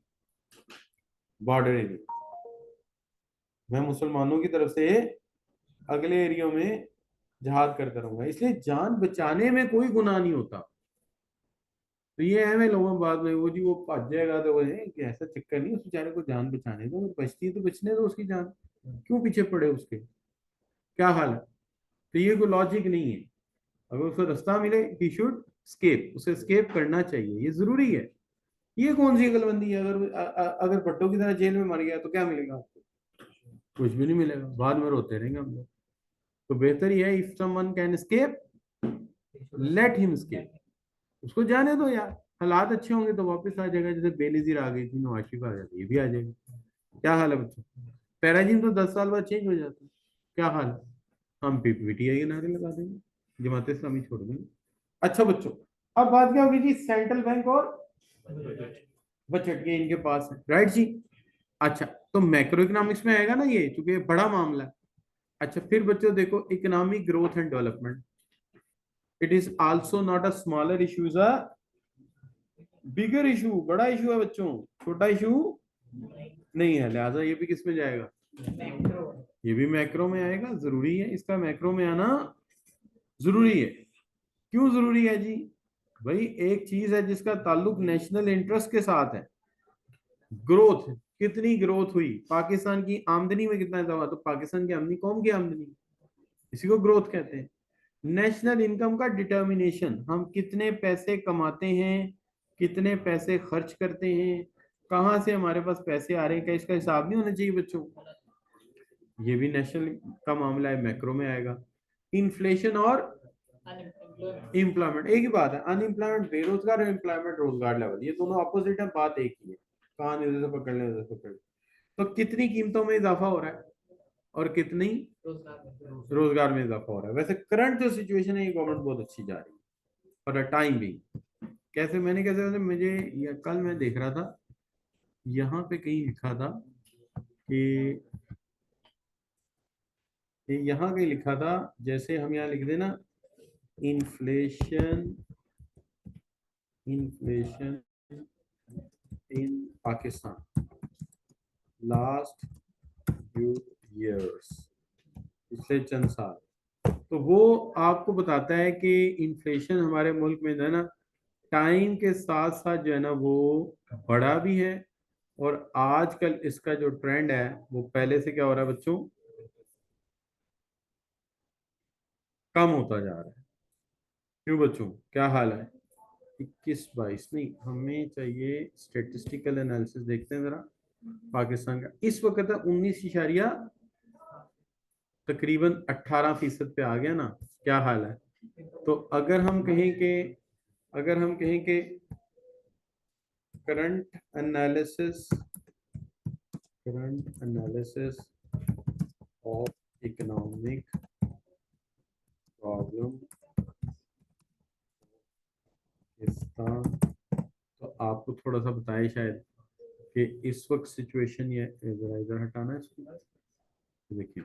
S1: बॉर्डर एरिया, मैं मुसलमानों की तरफ से अगले एरियो में जहाद करता रहूंगा। इसलिए जान बचाने में कोई गुनाह नहीं होता। तो ये है, मैं लोगों बाद में वो जी वो भाग जाएगा तो वो है कि ऐसा चक्कर नहीं, उस बेचारे को जान बचाने दो, अगर बचती है तो बचने दो उसकी जान, क्यों पीछे पड़े उसके, क्या हाल है? तो ये कोई लॉजिक नहीं है। अगर उसको रास्ता मिले, ही शुड स्केप, उसे स्केप करना चाहिए, ये जरूरी है। ये कौन सी अकलमंदी है? अगर भट्टो की तरह जेल में मर गया तो क्या मिलेगा आपको? कुछ भी नहीं मिलेगा, बाद में रोते रहेंगे हम लोग। तो बेहतर ये है, if someone can escape, let him escape, उसको जाने दो यार। हालात अच्छे होंगे तो वापस आ जाएगा, जैसे बेनजीर आ गई थी, नवाज शरीफ आ जाती, ये भी आ जाएगा। क्या हाल है बच्चों? पैराजिम तो 10 साल बाद चेंज हो जाता है। क्या हाल है? हम पीपीटीआई के नारे लगा देंगे, जमात इस्लामी छोड़ देंगे। अच्छा बच्चों, अब बात क्या होगी जी, सेंट्रल बैंक और बजट, ये इनके पास है, राइट जी। अच्छा, तो मैक्रो इकोनॉमिक्स में आएगा ना ये, क्योंकि ये बड़ा मामला है। अच्छा फिर बच्चों देखो, economic growth and development, it is also not a smaller issue, is a bigger issue, बड़ा इशू है बच्चों, छोटा इशू नहीं है। लिहाजा ये भी किस में जाएगा? ये भी मैक्रो में आएगा, जरूरी है इसका मैक्रो में आना, जरूरी है। क्यों जरूरी है जी? भाई एक चीज है जिसका ताल्लुक नेशनल इंटरेस्ट के साथ है, ग्रोथ, कितनी ग्रोथ हुई, पाकिस्तान की आमदनी में कितना इजाफा, तो पाकिस्तान की आमदनी, कौम की आमदनी, इसी को ग्रोथ कहते हैं। नेशनल इनकम का डिटर्मिनेशन, हम कितने पैसे कमाते हैं, कितने पैसे खर्च करते हैं, कहाँ से हमारे पास पैसे आ रहे हैं, क्या इसका हिसाब नहीं होना चाहिए बच्चों? ये भी नेशनल का मामला है, मैक्रो में आएगा। इन्फ्लेशन और एम्प्लॉयमेंट एक ही बात है, अनएम्प्लॉयमेंट बेरोजगार और एम्प्लॉयमेंट रोजगार लेवल, ये दोनों अपोजिट है, बात एक ही है, कहां इधर से पकड़ ले उधर से पकड़ ले। तो कितनी कीमतों में इजाफा हो रहा है और कितनी रोजगार में इजाफा हो रहा है? वैसे करंट जो सिचुएशन है, ये गवर्नमेंट बहुत अच्छी जा रही है फॉर अ टाइम भी। कैसे, मैंने कैसे, वैसे मुझे कल मैं देख रहा था, यहाँ पे कहीं लिखा था कि यहाँ कहीं लिखा था, जैसे हम यहाँ लिख देना, inflation, inflation in Pakistan last few years, पिछले चंद साल, तो वो आपको बताता है कि इन्फ्लेशन हमारे मुल्क में जो है ना, टाइम के साथ साथ जो है ना वो बढ़ा भी है, और आजकल इसका जो ट्रेंड है वो पहले से क्या हो रहा है बच्चों, कम होता जा रहा है। क्यों बच्चों, क्या हाल है? 21-22 नहीं, हमें चाहिए स्टेटिस्टिकल एनालिसिस, देखते हैं जरा पाकिस्तान का इस वक्त है 19 तकरीबन 18% पे आ गया ना, क्या हाल है? तो अगर हम कहें कि, अगर हम कहें कि current analysis, current analysis of economic problem Pakistan, तो आपको थोड़ा सा बताए शायद कि इस वक्त सिचुएशन ये, जरा इधर हटाना है इसको, देखिए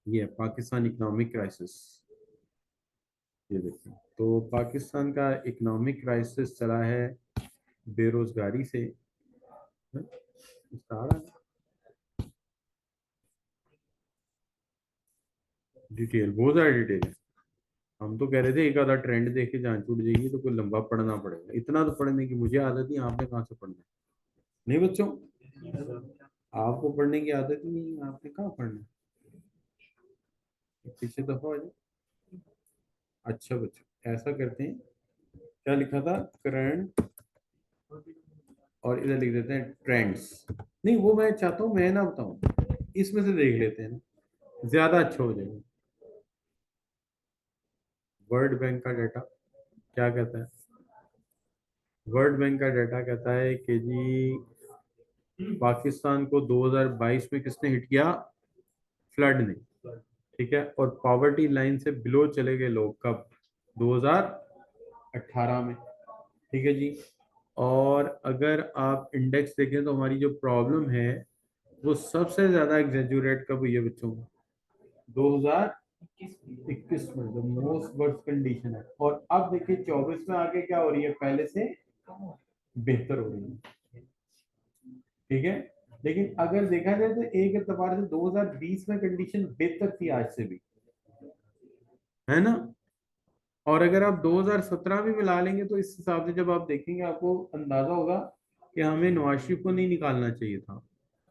S1: ये पाकिस्तान इकोनॉमिक क्राइसिस, ये देखिए, तो पाकिस्तान का इकोनॉमिक क्राइसिस चला है बेरोजगारी से, इसका आ रहा है डिटेल, बहुत सारी डिटेल है। हम तो कह रहे थे एक आधा ट्रेंड देख के जान छूट जाएगी तो कोई लंबा पढ़ना पड़ेगा, इतना तो पढ़ने की मुझे आदत नहीं, आपने कहाँ से पढ़ना है? नहीं बच्चों, आपको पढ़ने की आदत ही नहीं है, आपने कहाँ पढ़ना है? पीछे दफा हो जाए। अच्छा बच्चों ऐसा करते हैं, क्या लिखा था, करंट, और इधर लिख देते हैं ट्रेंड्स। नहीं वो मैं चाहता हूँ मैं ना बताऊं, इसमें से देख लेते हैं ना, ज्यादा अच्छा हो जाएगा। वर्ल्ड बैंक का डाटा क्या कहता है? वर्ल्ड बैंक का डाटा कहता है कि जी पाकिस्तान को 2022 में किसने हिट किया? फ्लड ने। ठीक है, और पॉवर्टी लाइन से बिलो चले गए लोग कब? 2018 में। ठीक है जी। और अगर आप इंडेक्स देखें तो हमारी जो प्रॉब्लम है वो सबसे ज्यादा एग्जेजरेट कब हुई है बच्चों? 2021 में, जो मोस्ट वर्स्ट कंडीशन है। और अब देखिए 24 में आके क्या हो रही है, पहले से बेहतर हो रही है। ठीक है, लेकिन अगर देखा जाए तो एक एतबार से 2020 में कंडीशन बेहतर थी आज से भी, है ना? और अगर आप 2017 भी मिला लेंगे तो इस हिसाब से जब आप देखेंगे आपको अंदाजा होगा कि हमें नवाज शरीफ को नहीं निकालना चाहिए था।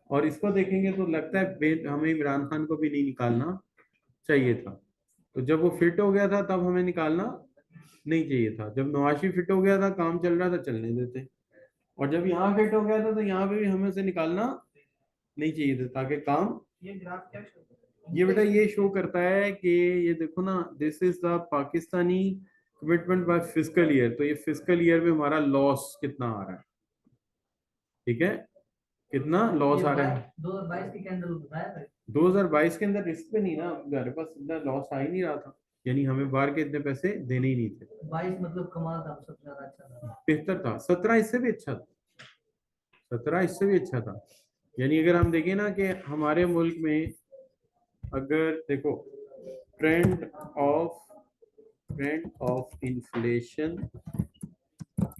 S1: और इसको देखेंगे तो लगता है हमें इमरान खान को भी नहीं निकालना चाहिए था। तो जब वो फिट हो गया था तब हमें निकालना नहीं चाहिए था, जब नवाज शरीफ फिट हो गया था काम चल रहा था चलने देते, और जब यहाँ फिट हो गया था तो यहाँ पे भी हमें से निकालना नहीं चाहिए था ताकि काम।
S2: ये ग्राफ क्या शो कर रहा है?
S1: ये बेटा ये शो करता है कि ये देखो ना, this is the Pakistani commitment by fiscal year, तो ये फिस्कल ईयर में हमारा लॉस कितना आ रहा है? ठीक है, कितना लॉस
S2: ये
S1: आ रहा है?
S2: 2022 की कैंडल बताया था।
S1: 2022 के अंदर रिस्क पे नहीं ना, हमारे पास इतना लॉस आ ही नहीं रहा था, यानी हमें बाहर के इतने पैसे देने ही नहीं थे।
S2: 22 मतलब कमाल था, सबसे ज्यादा अच्छा था।
S1: बेहतर था, 17 इससे भी अच्छा था, 17 इससे भी अच्छा था। यानी अगर हम देखें ना कि हमारे मुल्क में अगर देखो of trend of inflation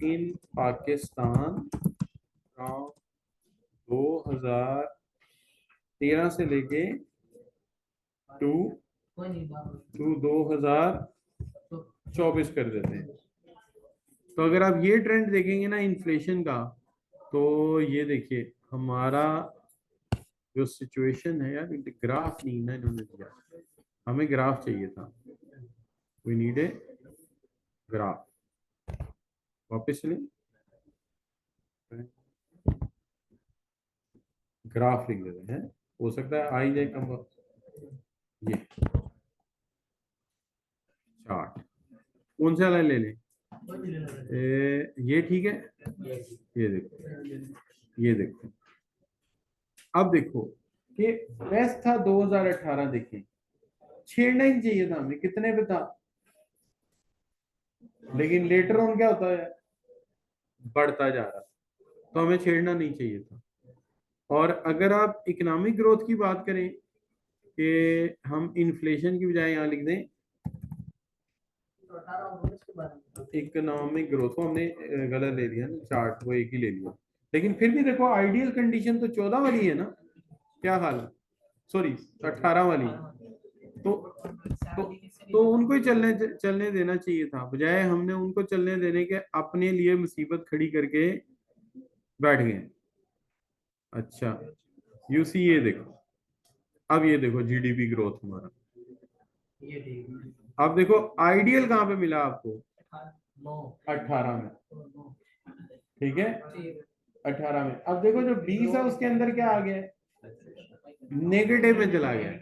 S1: in Pakistan from 2013 से लेके टू
S2: कोई नहीं बात।
S1: टू 2024 कर देते हैं। तो अगर आप ये ट्रेंड देखेंगे ना इन्फ्लेशन का, तो ये देखिए हमारा जो सिचुएशन है यार, ग्राफ नहीं ना इन्होंने दिया, हमें ग्राफ चाहिए था, वी नीड ए ग्राफ। वापस चलिए, ग्राफ लिख देते हैं, हो सकता है आई जाए कम। ये चार्ट कौन सा वाला ले लें? ये ठीक है, ये देखो, ये देखो, अब देखो कि बेस्ट था 2018, देखिए छेड़ना ही चाहिए था हमें, कितने पे था, लेकिन लेटर ऑन क्या होता है, बढ़ता जा रहा, तो हमें छेड़ना नहीं चाहिए था। और अगर आप इकोनॉमिक ग्रोथ की बात करें कि हम इन्फ्लेशन की बजाय यहाँ लिख दें इकोनॉमिक ग्रोथ, को हमने गलत ले लिया ना, चार्ट वो एक ही ले लिया, लेकिन फिर भी देखो आइडियल कंडीशन तो 14 वाली है ना, क्या हाल है, सॉरी 18 वाली। तो तो उनको ही चलने चलने देना चाहिए था, बजाय हमने उनको चलने देने के अपने लिए मुसीबत खड़ी करके बैठ गए। अच्छा यूसी ये देखो, अब ये देखो जीडीपी ग्रोथ हमारा,
S2: ये ठीक।
S1: अब देखो आइडियल कहाँ पे मिला आपको?
S2: 9
S1: 18 में। ठीक है, 18 में। अब देखो जो 20 है उसके अंदर क्या आ गया, नेगेटिव में चला गया,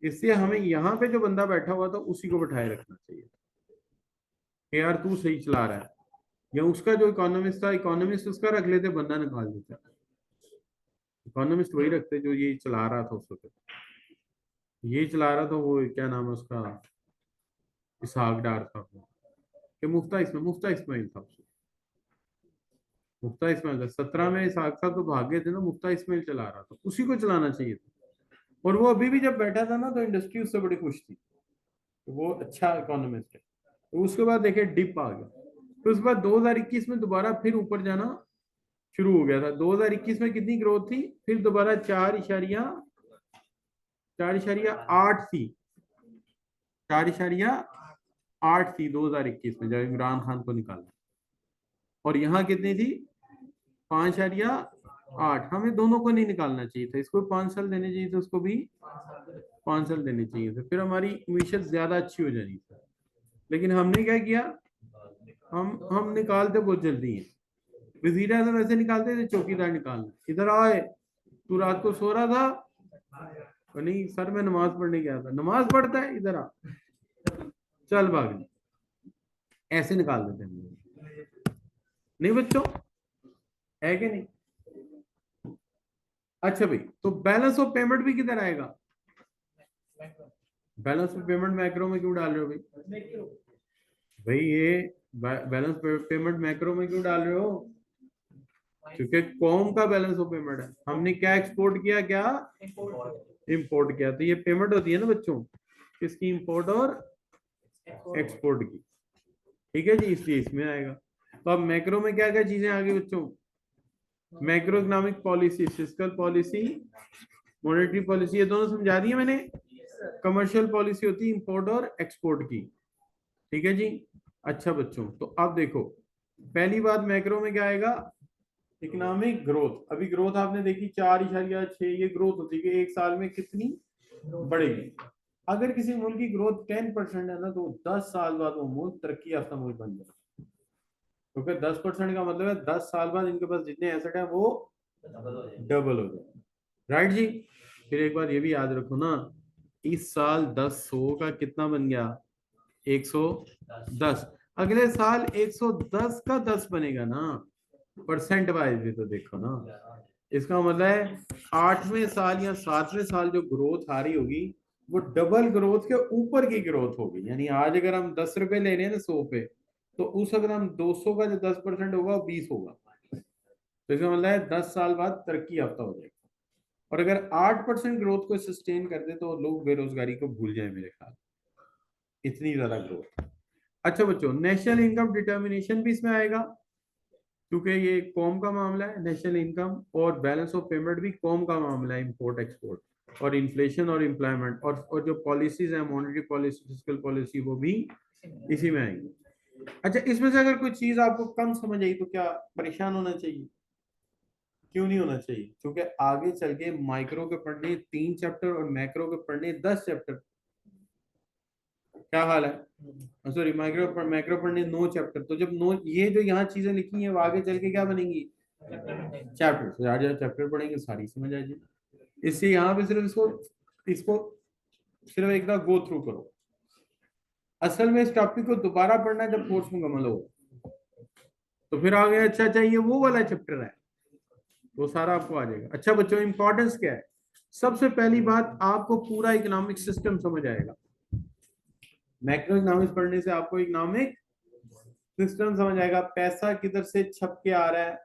S1: इसलिए हमें यहाँ पे जो बंदा बैठा हुआ था उसी को बैठाए रखना चाहिए कि यार तू सही चला रहा है, या उसका जो इकोनॉमिस्ट था, इकोनॉमिस्ट उसका रख लेते, बंदा निकाल देता, इकोनॉमिस्ट वही रखते जो ये चला रहा था उस वक्त, ये चला रहा था वो, क्या नाम है उसका, इसहाक डार था वो, कि मुफ्ता इस्माइल था उसको, मुफ्ता इस्माइल था 17 में, इसहाक साहब तो भाग गए थे ना, मुफ्ता इस्माइल चला रहा था, उसी को चलाना चाहिए था। और वो अभी भी जब बैठा था ना तो इंडस्ट्री उससे बड़ी खुश थी, तो वो अच्छा इकोनॉमिस्ट है। तो उसके बाद देखिए डिप आ गया, फिर उसके बाद 2021 में दोबारा फिर ऊपर जाना शुरू हो गया था। 2021 में कितनी ग्रोथ थी, फिर दोबारा 4.8 थी, 4.8 थी 2021 में जब इमरान खान को निकाला। और यहाँ कितनी थी, 5.8। हमें दोनों को नहीं निकालना चाहिए था, इसको 5 साल देने चाहिए थे, उसको भी 5 साल देने चाहिए थे, फिर हमारी मीशत ज्यादा अच्छी हो जानी थी। लेकिन हमने क्या किया, हम निकालते बहुत जल्दी है। वजीर आजम ऐसे निकालते थे, चौकीदार निकालना, इधर आए, तू रात को सो रहा था, और नहीं सर मैं नमाज पढ़ने गया था, नमाज पढ़ता है, इधर आ, चल भाग, ऐसे निकाल देते हम लोग। नहीं बच्चों, है कि नहीं? अच्छा भाई, तो बैलेंस ऑफ पेमेंट भी किधर आएगा? बैलेंस ऑफ पेमेंट मैक्रो में क्यों डाल रहे हो भाई? भाई ये बैलेंस पेमेंट मैक्रो में क्यों डाल रहे हो? क्योंकि कॉम का बैलेंस ऑफ पेमेंट है, हमने क्या एक्सपोर्ट किया, क्या इंपोर्ट किया, तो ये पेमेंट होती है ना बच्चों, किसकी, इंपोर्ट और एक्सपोर्ट की। ठीक है जी, इसलिए इसमें आएगा। तो अब मैक्रो में क्या क्या चीजें आ गई बच्चों? Macro economic policy, fiscal policy, monetary policy, ये दोनों समझा दिए मैंने। कमर्शियल पॉलिसी होती है इंपोर्ट और एक्सपोर्ट की। ठीक है जी। अच्छा बच्चों, तो अब देखो, पहली बात मैक्रो में क्या आएगा, इकोनॉमिक ग्रोथ। अभी ग्रोथ आपने देखी 4.6, ये ग्रोथ होती है कि एक साल में कितनी बढ़ेगी। अगर किसी मुल्क की ग्रोथ 10% है ना, तो 10 साल बाद वो मुल्क तरक्की याफ्ता मुल्क बन जाए। क्योंकि 10% का मतलब है 10 साल बाद इनके पास जितने एसेट है वो डबल हो जाए। राइट जी। फिर एक बार ये भी याद रखो ना, इस साल 10 का कितना बन गया, 110। अगले साल 110 का 10 बनेगा ना, परसेंट वाइज भी तो देखो ना। इसका मतलब है 8वें साल या 7वें साल जो ग्रोथ आ रही होगी वो डबल ग्रोथ के ऊपर की ग्रोथ होगी। यानी आज अगर हम 10 रुपए ले रहे हैं ना 100 पे, तो उस अगर हम 200 का जो 10% होगा वो 20 होगा। तो इसका मतलब है 10 साल बाद तरक्की याफ्ता हो जाएगा। और अगर 8% ग्रोथ को सस्टेन कर दे तो लोग बेरोजगारी को भूल जाए मेरे ख्याल, इतनी ज्यादा ग्रोथ। अच्छा बच्चों, नेशनल इनकम डिटर्मिनेशन भी इसमें आएगा, क्योंकि ये कॉम का मामला है नेशनल इनकम, और बैलेंस ऑफ पेमेंट भी कॉम का मामला है, इंपोर्ट एक्सपोर्ट, और इन्फ्लेशन और एम्प्लॉयमेंट, और जो पॉलिसीज है, मॉनेटरी पॉलिसी, फिस्कल पॉलिसी, वो भी इसी में आएंगी। अच्छा, इसमें से अगर कोई चीज आपको कम समझ आई तो क्या परेशान होना चाहिए? क्यों नहीं होना चाहिए? क्योंकि आगे चल के माइक्रो के पढ़ने 3 चैप्टर और मैक्रो के पढ़ने 10 चैप्टर। क्या हाल है? सॉरी, मैक्रो पढ़ने 9 चैप्टर। तो जब 9, ये जो यहाँ चीजें लिखी हैं वो आगे चल के क्या बनेंगी, चैप्टर। आज चैप्टर पढ़ेंगे सारी समझ आ जाएगी। इससे यहाँ पे सिर्फ इसको इसको सिर्फ एक बार गो थ्रू करो। असल में इस टॉपिक को दोबारा पढ़ना जब कोर्स मुकम्मल हो, तो फिर आगे अच्छा चाहिए वो वाला चैप्टर है, वो सारा आपको आ जाएगा। अच्छा बच्चों, इंपॉर्टेंस क्या है? सबसे पहली बात, आपको पूरा इकोनॉमिक सिस्टम समझ आएगा। मैक्रो इकोनॉमिक्स पढ़ने से आपको इकोनॉमिक सिस्टम समझ आएगा, पैसा किधर से छप के आ रहा है,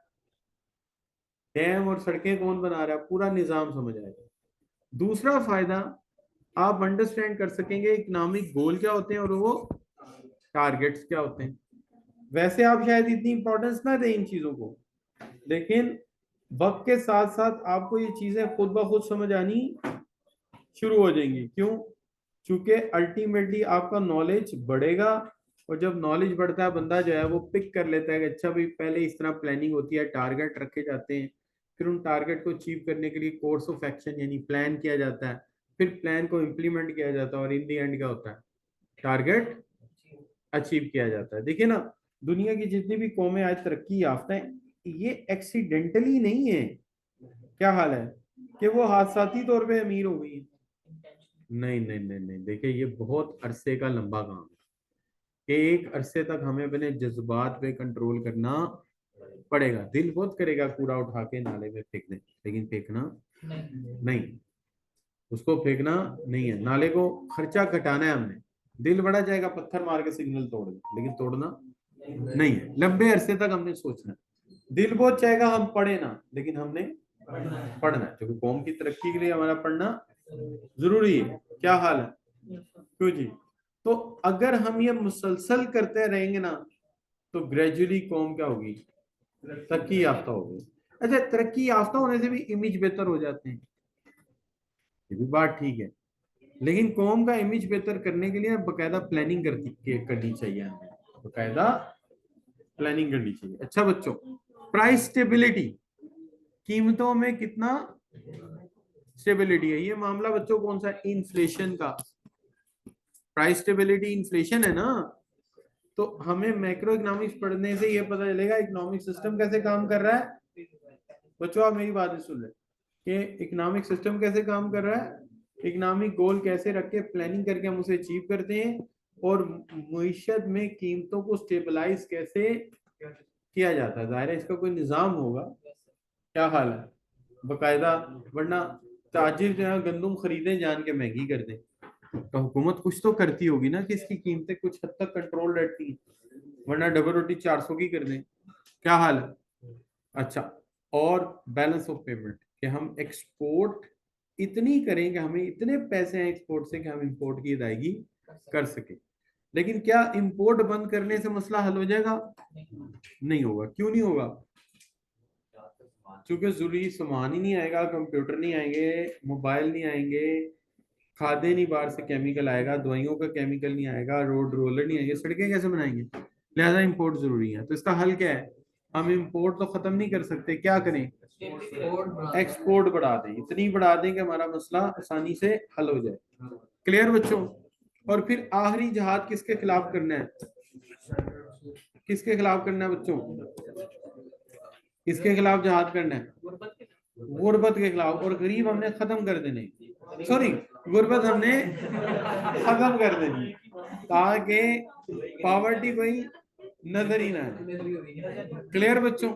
S1: डैम और सड़कें कौन बना रहा है, पूरा निजाम समझ आएगा। दूसरा फायदा, आप अंडरस्टैंड कर सकेंगे इकोनॉमिक गोल क्या होते हैं और वो टारगेट्स क्या होते हैं। वैसे आप शायद इतनी इंपॉर्टेंस ना दें इन चीजों को, लेकिन वक्त के साथ साथ आपको ये चीजें खुद ब खुद समझ आनी शुरू हो जाएंगी। क्यों? क्योंकि अल्टीमेटली आपका नॉलेज बढ़ेगा, और जब नॉलेज बढ़ता है बंदा जो है वो पिक कर लेता है कि अच्छा भाई पहले इस तरह प्लानिंग होती है, टारगेट रखे जाते हैं, फिर उन टारगेट को अचीव करने के लिए कोर्स ऑफ एक्शन यानी प्लान किया जाता है, फिर प्लान को इम्प्लीमेंट किया जाता है, और इन दी एंड क्या होता है, टारगेट अचीव किया जाता है। देखिए ना, दुनिया की जितनी भी कौमें आज तरक्की याफ्ता हैं, ये एक्सीडेंटली नहीं है। क्या हाल है कि वो हादसाती तौर पे अमीर हो गई है? नहीं नहीं नहीं नहीं, देखिए ये बहुत अरसे का लंबा काम है। एक अरसे तक हमें अपने जज्बात पे कंट्रोल करना पड़ेगा। दिल बहुत करेगा कूड़ा उठा के नाले में फेंक दे, लेकिन फेंकना नहीं, उसको फेंकना नहीं है। नाले को खर्चा घटाना है हमने। दिल बड़ा जाएगा पत्थर मार के सिग्नल तोड़ दे, लेकिन तोड़ना नहीं है। लंबे अरसे तक हमने सोचना है। दिल बहुत चाहेगा हम पढ़े ना, लेकिन हमने पढ़ना है, क्योंकि कौम की तरक्की के लिए हमारा पढ़ना जरूरी है। क्या हाल है? क्यों जी? तो अगर हम ये मुसलसल करते रहेंगे ना, तो ग्रेजुअली कौम क्या होगी, तरक्की याफ्ता होगी। अच्छा, तरक्की याफ्ता होने से भी इमेज बेहतर हो जाते हैं, ये भी बात ठीक है, लेकिन कौम का इमेज बेहतर करने के लिए बकायदा प्लानिंग करनी चाहिए हमें, बकायदा प्लानिंग करनी चाहिए। अच्छा बच्चों, प्राइस स्टेबिलिटी, कीमतों में कितना स्टेबिलिटी है, ये मामला बच्चों कौन सा, इन्फ्लेशन का। प्राइस स्टेबिलिटी इन्फ्लेशन है ना, तो हमें मैक्रो इकोनॉमिक्स पढ़ने से ये पता चलेगा इकोनॉमिक सिस्टम कैसे काम कर रहा है। बच्चों आप मेरी बात सुन रहे कि इकोनॉमिक सिस्टम कैसे काम कर रहा है, इकोनॉमिक गोल कैसे रख के प्लानिंग करके हम उसे अचीव करते हैं, और मईशत में कीमतों को स्टेबलाइज कैसे किया जाता है। जाहिर है इसका कोई निज़ाम होगा, क्या हाल है बकायदा, वरना ताजिर जो है गंदुम खरीदे जान के महंगी कर दें, तो हुकूमत कुछ तो करती होगी ना कि इसकी कीमतें कुछ हद तक कंट्रोल रहती हैं, वरना डबल रोटी 400 की कर दें, क्या हाल है। अच्छा, और बैलेंस ऑफ पेमेंट, कि हम एक्सपोर्ट इतनी करें कि हमें इतने पैसे हैं एक्सपोर्ट से कि हम इंपोर्ट की अदायगी कर सके। लेकिन क्या इंपोर्ट बंद करने से मसला हल हो जाएगा, नहीं होगा। क्यों नहीं होगा, क्योंकि जरूरी सामान ही नहीं आएगा, कंप्यूटर नहीं आएंगे, मोबाइल नहीं आएंगे, खादे नहीं बाहर से केमिकल आएगा, दवाइयों का केमिकल नहीं आएगा, रोड रोलर नहीं आएंगे, सड़कें कैसे बनाएंगे, लिहाजा इंपोर्ट जरूरी है। तो इसका हल क्या है, हम इंपोर्ट तो खत्म नहीं कर सकते, क्या करें, एक्सपोर्ट बढ़ा दें, इतनी बढ़ा दें कि हमारा मसला आसानी से हल हो जाए। क्लियर बच्चों। और फिर आखिरी जहाद किसके खिलाफ करना है, किसके खिलाफ करना है बच्चों, किसके खिलाफ जहाद करना है, गुर्बत के खिलाफ, और गरीब हमने खत्म कर देने, सॉरी गुर्बत हमने खत्म कर देनी, ताकि पॉवर्टी कोई नजर ही ना आए। क्लियर बच्चों,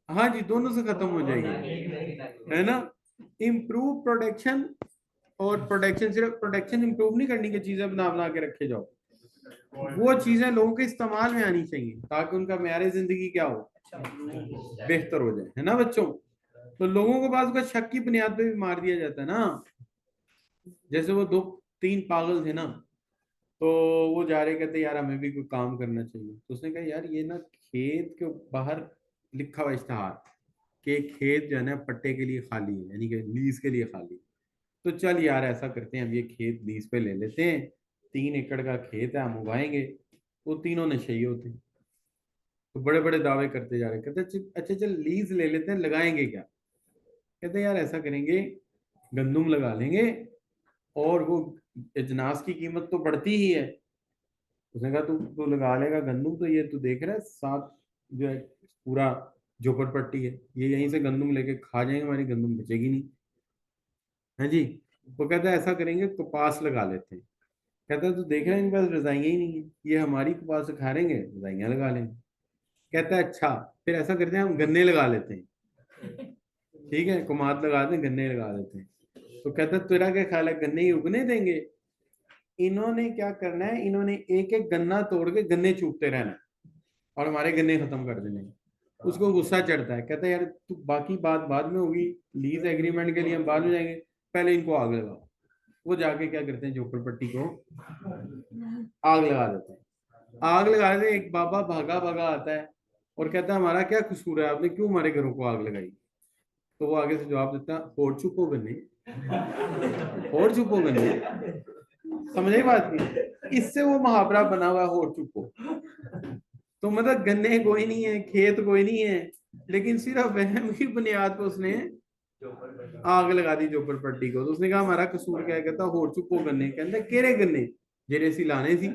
S1: हाँ जी, दोनों से खत्म हो जाएगी, है ना। इम्प्रूव प्रोडक्शन, और प्रोडक्शन सिर्फ प्रोडक्शन इंप्रूव नहीं करनी कि चीजें बना बना के रखे जाओ, वो चीजें लोगों के इस्तेमाल में आनी चाहिए ताकि उनका मेयार जिंदगी क्या हो, बेहतर हो जाए, है ना बच्चों। तो लोगों को पास का शक की बुनियाद पे भी मार दिया जाता है ना, जैसे वो दो तीन पागल थे ना, तो वो जा रहे कहते यार हमें भी कोई काम करना चाहिए, तो उसने कहा यार ये ना खेत के बाहर लिखा हुआ इश्तेहार कि खेत जो है ना पट्टे के लिए खाली है, यानी कि लीज के लिए खाली, तो चल यार ऐसा करते हैं हम ये खेत लीज पे ले लेते हैं, 3 एकड़ का खेत है हम उगाएंगे। वो तीनों नशे होते हैं, तो बड़े बड़े दावे करते जा रहे, कहते अच्छा चल लीज ले लेते हैं, लगाएंगे क्या, कहते यार ऐसा करेंगे गंदुम लगा लेंगे, और वो अजनास की कीमत तो बढ़ती ही है, उसने कहा तू तू लगा लेगा गंदुम, तो ये तू देख रहा है साथ जो है पूरा झोपड़पट्टी है, ये यहीं से गंदुम लेके खा जाएंगे, हमारी गंदुम बचेगी नहीं, है जी। वो कहता है ऐसा करेंगे कपास लगा लेते हैं, कहता है तू देख रहा है इनके पास रजाइयाँ ही नहीं है, ये हमारी कपास खा लेंगे, रजाइयाँ लगा लेंगे। कहता है अच्छा फिर ऐसा करते हैं हम गन्ने लगा लेते हैं, ठीक है कुमाद लगा दें, गन्ने लगा देते हैं। तो कहता है तेरा क्या ख्याल है गन्ने ही उगने देंगे। इन्होंने क्या करना है, इन्होंने एक एक गन्ना तोड़ के गन्ने चूपते रहना है, और हमारे गन्ने खत्म कर देने। उसको गुस्सा चढ़ता है, कहता है यार तू बाकी बात बाद में होगी, लीज एग्रीमेंट के लिए हम बाद में जाएंगे, पहले इनको आग लगाओ। वो जाके क्या करते हैं, झोपड़पट्टी को आग लगा देते हैं। आग लगा देते, एक बाबा भागा भागा आता है और कहता है हमारा क्या कसूर है, आपने क्यों हमारे घरों को आग लगाई। तो वो आगे से जवाब देता है और चुप हो गन्ने, और चुप हो गन्ने, समझ आई बात की। इससे वो मुहावरा बना हुआ है और चुप हो, तो मतलब गन्ने कोई नहीं है, खेत कोई नहीं है, लेकिन सिर्फ वहम की बुनियाद पर उसने आग लगा दी झोपड़पट्टी को। तो उसने कहा हमारा कसूर क्या है, कहता होर चुपो गन्ने, कहते केरे गन्ने जेरे सी लाने सी।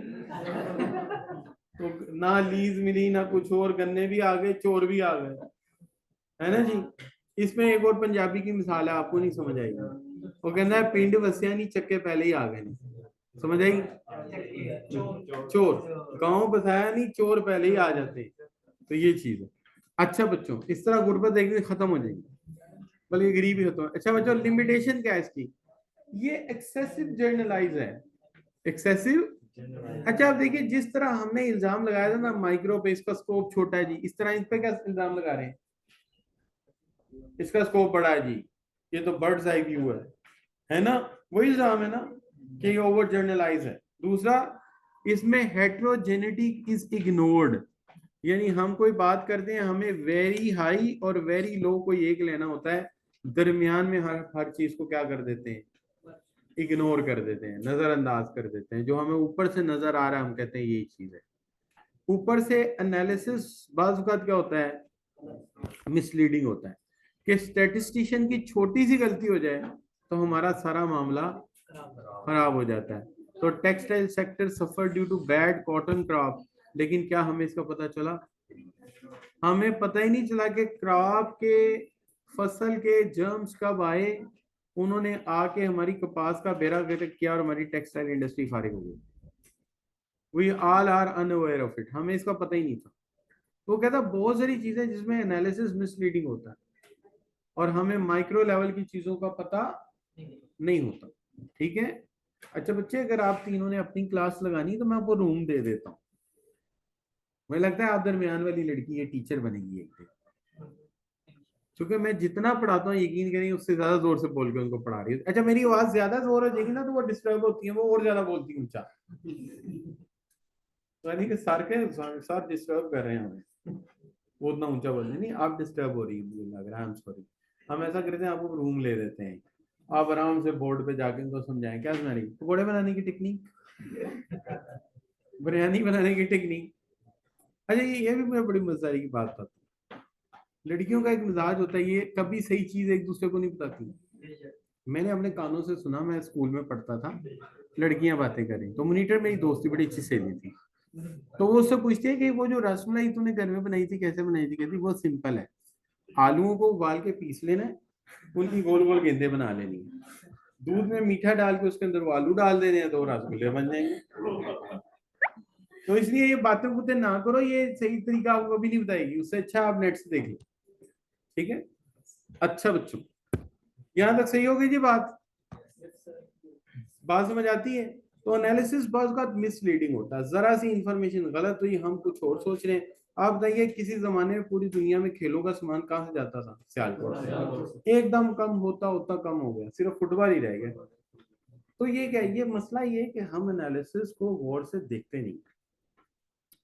S1: तो ना लीज मिली ना कुछ और, गन्ने भी आ गए, चोर भी आ गए, है ना जी। इसमें एक और पंजाबी की मिसाल है, आपको नहीं समझ आएगी। वो कहना है पिंड वसिया नहीं चक्के पहले ही आ गए नहीं, समझ आई। चोर गांव बसाया नहीं, चोर पहले ही आ जाते हैं, तो ये चीज है। अच्छा बच्चों, इस तरह गुर्बत एक दिन खत्म हो जाएगी, बल्कि गरीबी होता है। अच्छा बच्चों, लिमिटेशन क्या है इसकी, ये एक्सेसिव जर्नलाइज है, एक्सेसिव। अच्छा आप देखिए, जिस तरह हमने इल्जाम लगाया था ना माइक्रो पे इसका स्कोप छोटा है जी, इस तरह इस पे क्या इल्जाम लगा रहे हैं, इसका स्कोप बड़ा है जी, ये तो बर्ड्स आई व्यू है ना, वही इल्जाम है ना कि ये ओवर जर्नलाइज है। दूसरा, इसमें हेट्रोजेनेटिक इज इग्नोर्ड, यानी हम कोई बात करते हैं, हमें वेरी हाई और वेरी लो कोई एक लेना होता है, दरमियान में हर चीज को क्या कर देते हैं, इग्नोर कर देते हैं, नजरअंदाज कर देते हैं। जो हमें ऊपर से नजर आ रहा है हम कहते हैं यही चीज है। ऊपर से एनालिसिस बाज़ औक़ात क्या होता है, मिसलीडिंग होता है कि स्टैटिस्टिशियन की छोटी सी गलती हो जाए तो हमारा सारा मामला खराब हो जाता है। तो textile sector suffer due to bad cotton crop, लेकिन क्या हमें इसका पता चला? हमें पता ही नहीं चला कि क्रॉप के फसल के जर्म्स कब आए, उन्होंने आके हमारी कपास का बेड़ा गर्क किया और हमारी टेक्सटाइल इंडस्ट्री फारिग हो गई। We all are unaware of it, हमें इसका पता ही नहीं था। तो कहता बहुत सारी चीजें जिसमें एनालिसिस मिसलीडिंग होता है और हमें माइक्रो लेवल की चीजों का पता नहीं होता। ठीक है, अच्छा बच्चे, अगर आप तीनों ने अपनी क्लास लगानी तो मैं आपको रूम दे देता हूँ। मुझे लगता है आप दरमियान वाली लड़की ये टीचर बनेगी एक दिन, क्योंकि मैं जितना पढ़ाता हूँ यकीन करेंगे उससे ज्यादा जोर से बोल के उनको पढ़ा रही है। अच्छा, मेरी आवाज ज्यादा जोर हो जाएगी ना तो वो डिस्टर्ब होती है, वो और ज्यादा बोलती है ऊंचा, यानी कि सर डिस्टर्ब कर रहे हैं हमें, वो उतना ऊंचा बोल नहीं, आप डिस्टर्ब हो रही है, मुझे लग रहा है। सॉरी, हम ऐसा करते हैं, आपको रूम ले देते हैं, आप आराम से बोर्ड पे जाके उनको समझाएं। क्या समझा रही, पकौड़े बनाने की टेक्निक, बिरयानी बनाने की टेक्निक। अच्छा, ये भी मुझे बड़ी मजेदारी की बात था, लड़कियों का एक मिजाज होता है, ये कभी सही चीज एक दूसरे को नहीं बताती। मैंने अपने कानों से सुना, मैं स्कूल में पढ़ता था, लड़कियां बातें करें तो मॉनिटर मेरी दोस्ती बड़ी अच्छी सहेली थी, तो वो उससे पूछती है कि वो जो रसमलाई तूने घर में बनाई थी कैसे बनाई थी? कहती बहुत सिंपल है, आलूओं को उबाल के पीस लेना है, उनकी गोल गोल गेंदे बना लेनी है, दूध में मीठा डाल के उसके अंदर वो आलू डाल देने हैं तो रसगुल्ले बन जाएंगे। तो इसलिए ये बातें बुतें ना करो, ये सही तरीका आपको कभी नहीं बताएगी, उससे अच्छा आप नेट से देख लो। ठीक है, अच्छा बच्चों, यहां तक सही हो गई जी बात, बात समझ आती है? तो एनालिसिस बात का मिसलीडिंग होता है, जरा सी इंफॉर्मेशन गलत हुई, हम कुछ और सोच रहे हैं। आप बताइए, किसी जमाने में पूरी दुनिया में खेलों का सामान कहाँ से जाता था? सियालकोट से। एकदम कम होता होता कम हो गया, सिर्फ फुटबॉल ही रह गया। तो ये क्या, ये मसला ये है कि हम एनालिसिस को गौर से देखते नहीं।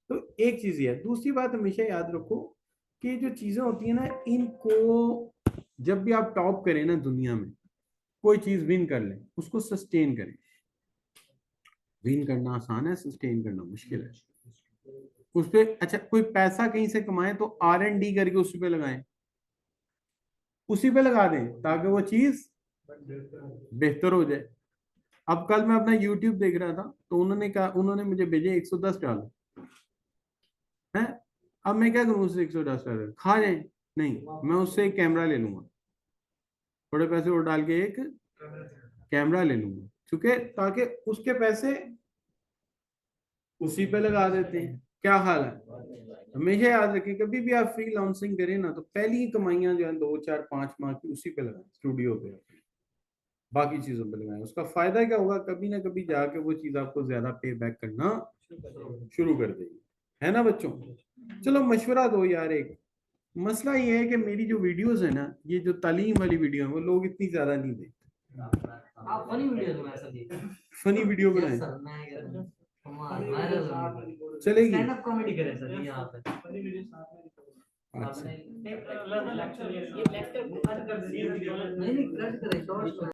S1: तो एक चीज है, दूसरी बात हमेशा याद रखो कि जो चीजें होती है ना, इनको जब भी आप टॉप करें ना दुनिया में, कोई चीज विन कर लें, उसको सस्टेन करें। विन करना आसान है, सस्टेन करना मुश्किल है। उस पे अच्छा, कोई पैसा कहीं से कमाए तो R&D करके उसी पे लगाएं, उसी पे लगा दें ताकि वो चीज बेहतर हो जाए। अब कल मैं अपना YouTube देख रहा था तो उन्होंने कहा, उन्होंने मुझे भेजे $110 है। अब मैं क्या करूं उससे $110? खा जाए? नहीं, मैं उससे एक कैमरा ले लूंगा, थोड़े पैसे और डाल के एक कैमरा ले लूंगा, क्योंकि ताकि उसके पैसे उसी पे लगा देते हैं। क्या हाल है? हमेशा याद रखें, कभी भी आप फ्री लांसिंग करें ना तो पहली ही कमाइयां जो है 2 4 5 माह की उसी पे लगाएं, स्टूडियो पे, बाकी चीजों पे लगाएं। उसका फायदा क्या होगा, कभी ना कभी जाके वो चीज आपको ज्यादा पे बैक करना शुरू कर देगी, है ना बच्चों? चलो मशवरा दो यार। एक मसला ये है कि मेरी जो वीडियोस है ना, ये जो तालीम वाली वीडियो है, वो लोग इतनी ज्यादा नहीं देखते।
S2: आप फनी वीडियो बनाए सर?
S1: फनी वीडियो
S2: यस
S1: बनाए,
S2: सर, मैं कह रहा हूं वायरल
S1: चलेगी?
S2: स्टैंड अप कॉमेडी करें सर यहाँ पे।
S1: अच्छा,
S2: नहीं नहीं, कट करें शॉर्ट्स